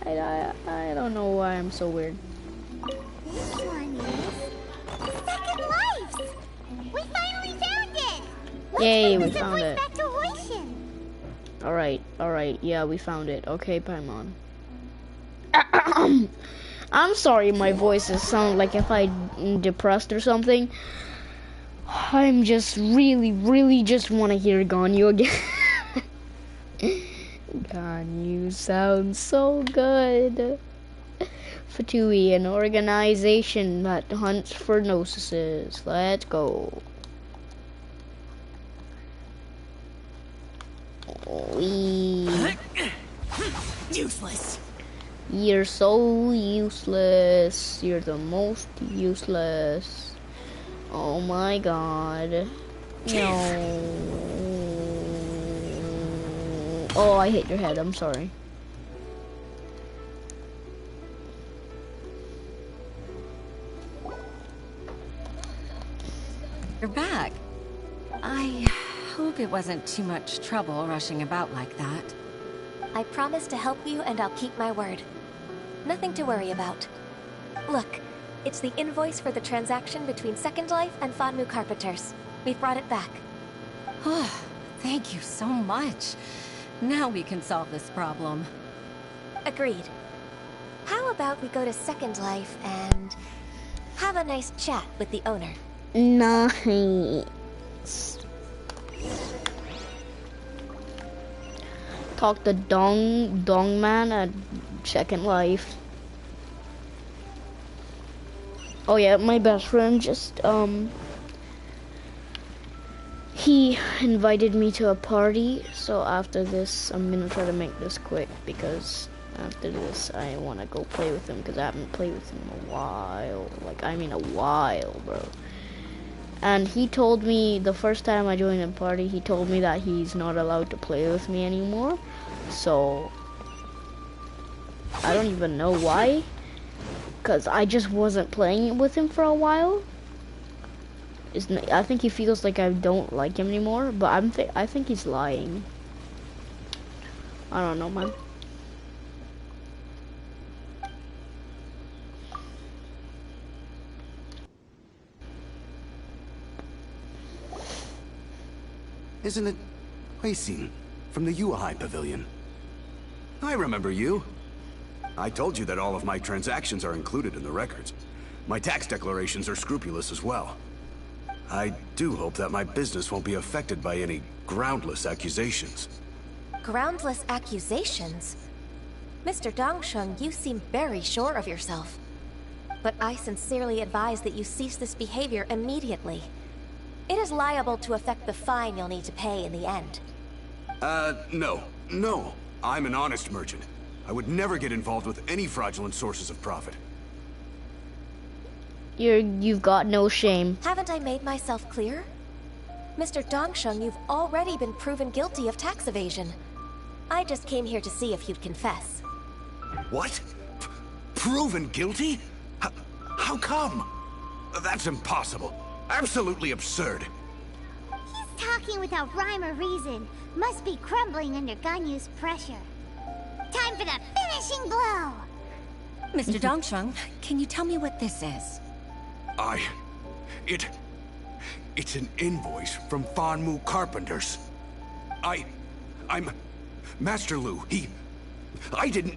I don't know why I'm so weird. This one is Second Life. We finally found it. Yay, Let's we bring the found voice it. back to Huishin. Alright, yeah, we found it. Okay, Paimon. I'm sorry my voices sound like if I'm depressed or something. I'm just really just want to hear Ganyu again. Ganyu sounds so good. Fatui, an organization that hunts for gnosis. Let's go. Useless. You're so useless. You're the most useless. Oh my god. No. Oh, I hit your head. I'm sorry. You're back. I hope it wasn't too much trouble rushing about like that. I promise to help you and I'll keep my word. Nothing to worry about. Look, it's the invoice for the transaction between Second Life and Fanmu Carpenters. We've brought it back. Oh, thank you so much. Now we can solve this problem. Agreed. How about we go to Second Life and have a nice chat with the owner? Nice. Talk to Dong Man at Second Life. Oh yeah, my best friend just he invited me to a party, so after this I'm gonna try to make this quick because after this I wanna go play with him because I haven't played with him in a while. Like I mean a while, bro. And he told me the first time I joined the party, he told me that he's not allowed to play with me anymore. So I don't even know why, because I just wasn't playing with him for a while. I think he feels like I don't like him anymore, but I think he's lying. I don't know, man. Isn't it Huixin from the Yuehai Pavilion? I remember you. I told you that all of my transactions are included in the records. My tax declarations are scrupulous as well. I do hope that my business won't be affected by any groundless accusations. Groundless accusations? Mr. Dongsheng, you seem very sure of yourself. But I sincerely advise that you cease this behavior immediately. It is liable to affect the fine you'll need to pay in the end. No. I'm an honest merchant. I would never get involved with any fraudulent sources of profit. You've got no shame. Haven't I made myself clear? Mr. Dongsheng, you've already been proven guilty of tax evasion. I just came here to see if you'd confess. What? Proven guilty? How come? That's impossible. Absolutely absurd. He's talking without rhyme or reason. Must be crumbling under Ganyu's pressure. Time for the finishing blow! Mr. Dongsheng, can you tell me what this is? It's an invoice from Fanmu Carpenters. I'm Master Lu. I didn't...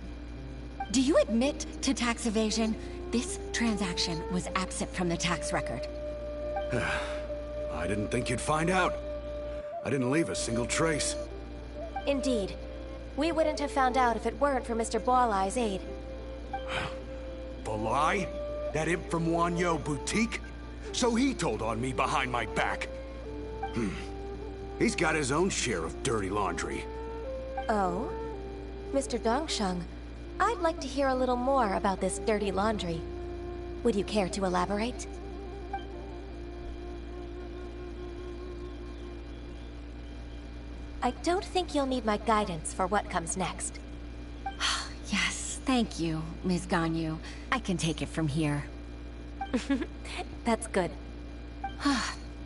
Do you admit to tax evasion? This transaction was absent from the tax record. I didn't think you'd find out. I didn't leave a single trace. Indeed. We wouldn't have found out if it weren't for Mr. Boalai's aid. Boalai? That imp from Wanyo Boutique? So he told on me behind my back. He's got his own share of dirty laundry. Oh? Mr. Dongsheng, I'd like to hear a little more about this dirty laundry. Would you care to elaborate? I don't think you'll need my guidance for what comes next. Yes, Thank you, Ms. Ganyu. I can take it from here. That's good.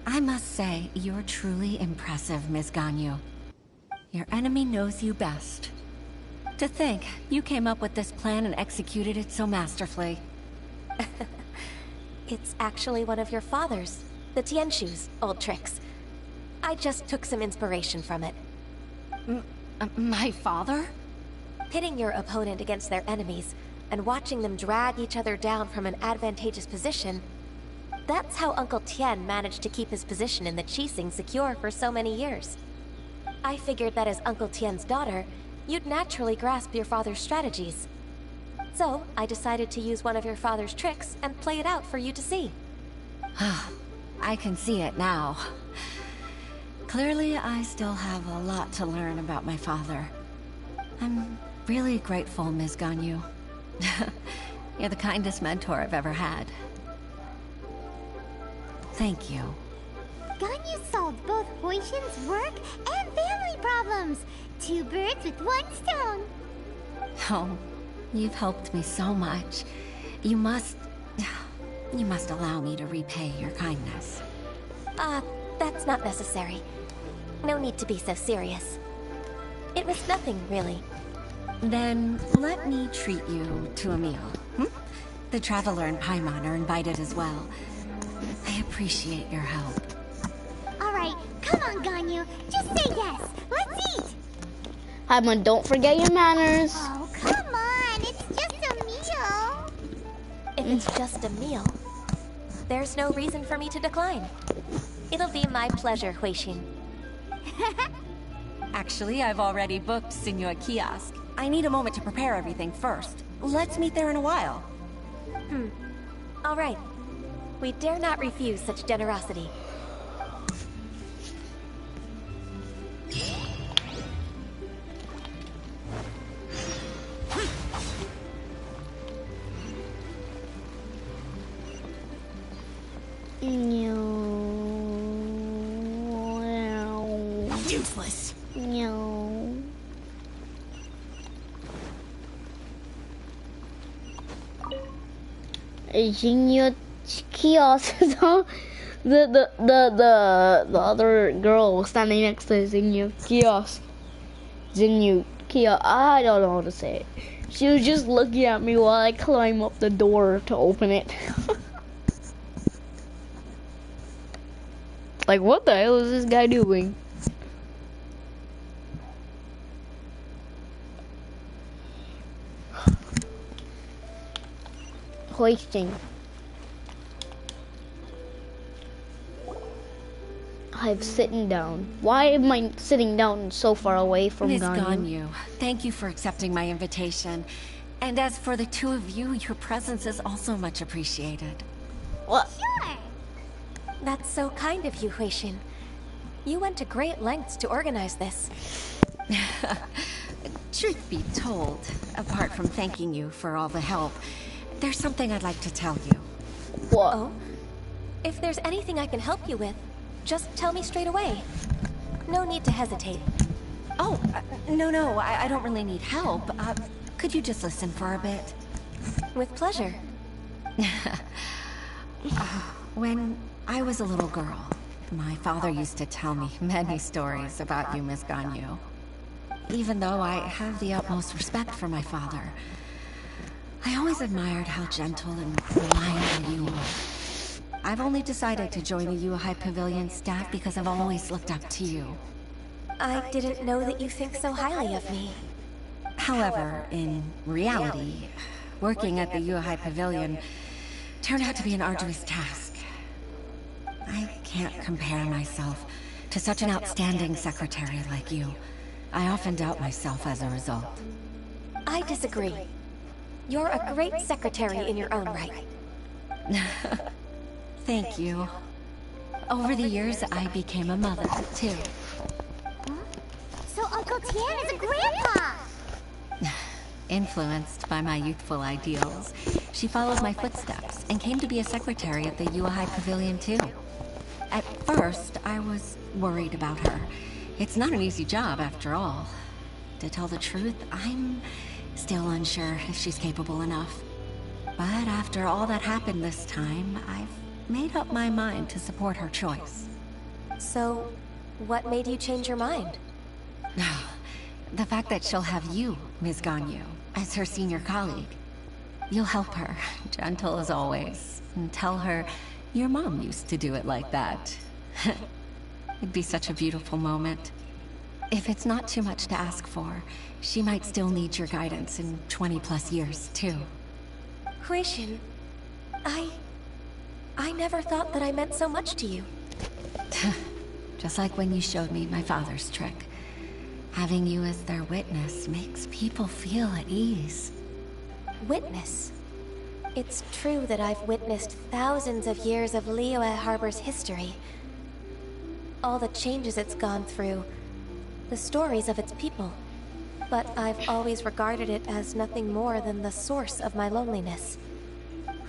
I must say, you're truly impressive, Ms. Ganyu. Your enemy knows you best. To think, you came up with this plan and executed it so masterfully. It's actually one of your father's, the Tianshu's, old tricks. I just took some inspiration from it. My father? Pitting your opponent against their enemies, and watching them drag each other down from an advantageous position. That's how Uncle Tien managed to keep his position in the Qixing secure for so many years. I figured that as Uncle Tien's daughter, you'd naturally grasp your father's strategies. So, I decided to use one of your father's tricks and play it out for you to see. I can see it now. Clearly, I still have a lot to learn about my father. I'm really grateful, Ms. Ganyu. You're the kindest mentor I've ever had. Thank you. Ganyu solved both Huixin's work and family problems. 2 birds with 1 stone. Oh, you've helped me so much. You must allow me to repay your kindness. That's not necessary. No need to be so serious. It was nothing, really. Then let me treat you to a meal. The Traveler and Paimon are invited as well. I appreciate your help. Alright, come on, Ganyu. Just say yes. Let's eat. Paimon, don't forget your manners. Oh, come on. It's just a meal. If it's just a meal, there's no reason for me to decline. It'll be my pleasure, Huixin. Actually, I've already booked Senor Kiosk. I need a moment to prepare everything first. Let's meet there in a while. All right. We dare not refuse such generosity. Useless. No. Ganyu kiosk is on the other girl standing next to Ganyu kiosk. Ganyu kiosk. I don't know how to say it. She was just looking at me while I climb up the door to open it. Like, what the hell is this guy doing? Hoisting. I'm sitting down. Why am I sitting down so far away from Ms. Ganyu? Ganyu, thank you for accepting my invitation. And as for the two of you, your presence is also much appreciated. What? Sure. That's so kind of you, Huixin. You went to great lengths to organize this. Truth be told, apart from thanking you for all the help, there's something I'd like to tell you. What? Oh? If there's anything I can help you with, just tell me straight away. No need to hesitate. Oh, no, I don't really need help. Could you just listen for a bit? With pleasure. When I was a little girl, my father used to tell me many stories about you, Miss Ganyu. Even though I have the utmost respect for my father, I always admired how gentle and reliable you were. I've only decided to join the Yuhai Pavilion staff because I've always looked up to you. I didn't know that you think so highly of me. However, in reality, working at the Yuhai Pavilion turned out to be an arduous task. I can't compare myself to such an outstanding secretary like you. I often doubt myself as a result. I disagree. You're a great secretary in your own right. Thank you. Over the years, I became a mother, too. So Uncle Tien is a grandpa! Influenced by my youthful ideals, she followed my footsteps and came to be a secretary at the Yuhai Pavilion, too. At first, I was worried about her. It's not an easy job, after all. To tell the truth, I'm Still unsure if she's capable enough. But after all that happened this time, I've made up my mind to support her choice. So, what made you change your mind? The fact that she'll have you, Ms. Ganyu, as her senior colleague. You'll help her, gentle as always, and tell her your mom used to do it like that. It'd be such a beautiful moment. If it's not too much to ask for, she might still need your guidance in 20+ years, too. Huixin, I never thought that I meant so much to you. Just like when you showed me my father's trick. Having you as their witness makes people feel at ease. Witness? It's true that I've witnessed thousands of years of Liyue Harbor's history. All the changes it's gone through, the stories of its people. But I've always regarded it as nothing more than the source of my loneliness.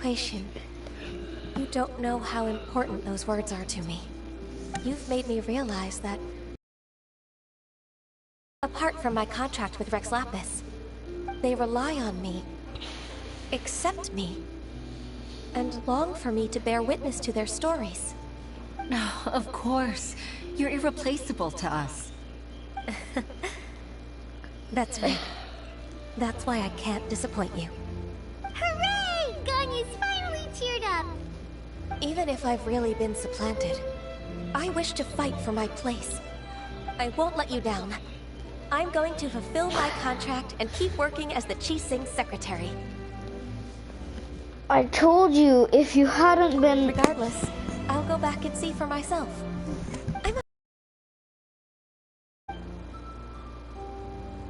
Huixin, you don't know how important those words are to me. You've made me realize that, apart from my contract with Rex Lapis, they rely on me, accept me, and long for me to bear witness to their stories. No, of course. You're irreplaceable to us. That's right. That's why I can't disappoint you. Hooray! Ganyu's finally cheered up! Even if I've really been supplanted, I wish to fight for my place. I won't let you down. I'm going to fulfill my contract and keep working as the Qixing secretary. I told you, if you hadn't been... Regardless, I'll go back and see for myself.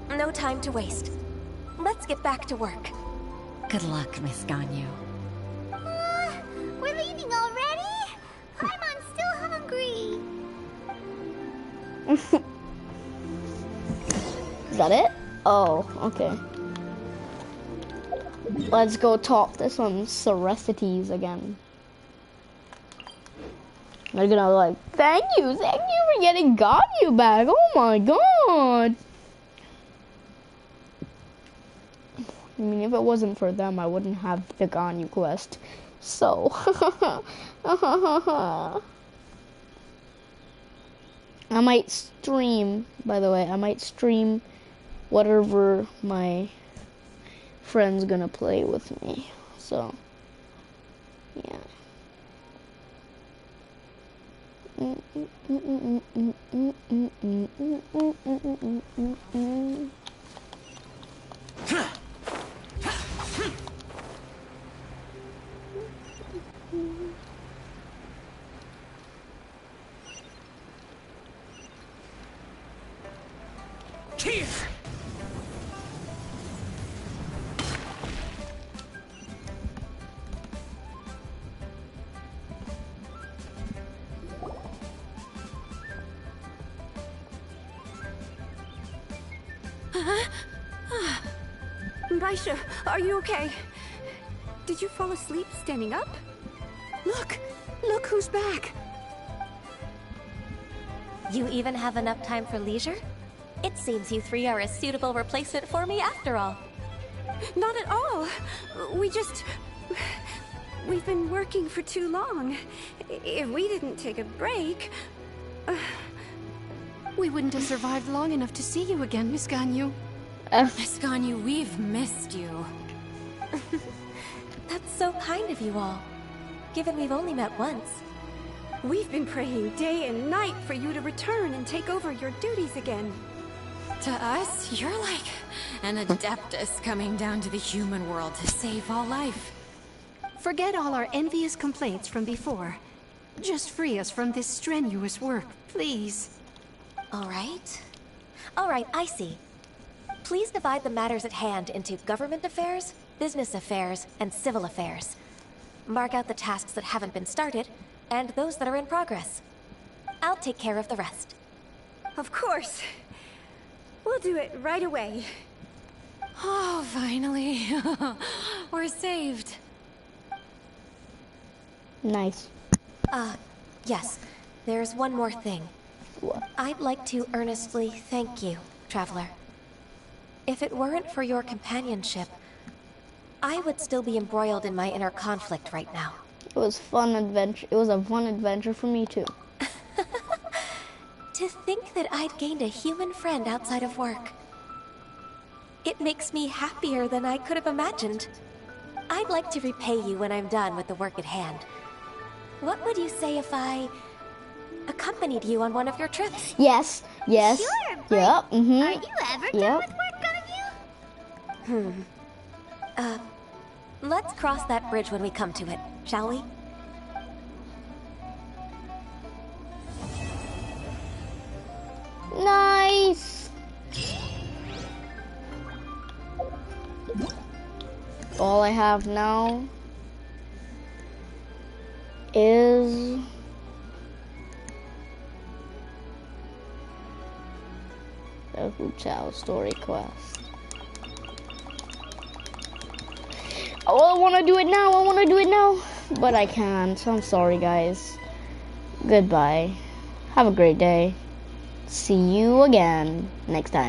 No time to waste. Let's get back to work. Good luck, Miss Ganyu. We're leaving already? I'm still hungry. Is that it? Oh, okay. Let's go talk to some Cerecities again. They're gonna like, thank you for getting Ganyu back. Oh my god. I mean, if it wasn't for them, I wouldn't have the Ganyu quest. So, I might stream, by the way, I might stream whatever my friend's gonna play with me. So, yeah. Baisha, are you okay? Did you fall asleep standing up? Look who's back. You even have enough time for leisure? It seems you three are a suitable replacement for me after all. Not at all. We've been working for too long. If we didn't take a break... We wouldn't have survived long enough to see you again, Miss Ganyu. Miss Ganyu, we've missed you. That's so kind of you all, given we've only met once. We've been praying day and night for you to return and take over your duties again. To us, you're like an adeptus coming down to the human world to save all life. Forget all our envious complaints from before. Just free us from this strenuous work, please. All right, I see. Please divide the matters at hand into government affairs, business affairs, and civil affairs. Mark out the tasks that haven't been started, and those that are in progress. I'll take care of the rest. Of course. We'll do it right away. Oh, finally. We're saved. Nice. Yes. There's one more thing. What? I'd like to earnestly thank you, Traveler. If it weren't for your companionship, I would still be embroiled in my inner conflict right now. It was fun adventure. It was a fun adventure for me too. To think that I'd gained a human friend outside of work. It makes me happier than I could have imagined. I'd like to repay you when I'm done with the work at hand. What would you say if I accompanied you on one of your trips? Yes, yes. Sure, but Yep, are you ever done with work, Ganyu? Let's cross that bridge when we come to it, shall we? Nice. All I have now is the Hu Chao story quest. Oh, I want to do it now. I want to do it now, but I can't. I'm sorry, guys. Goodbye. Have a great day. See you again next time.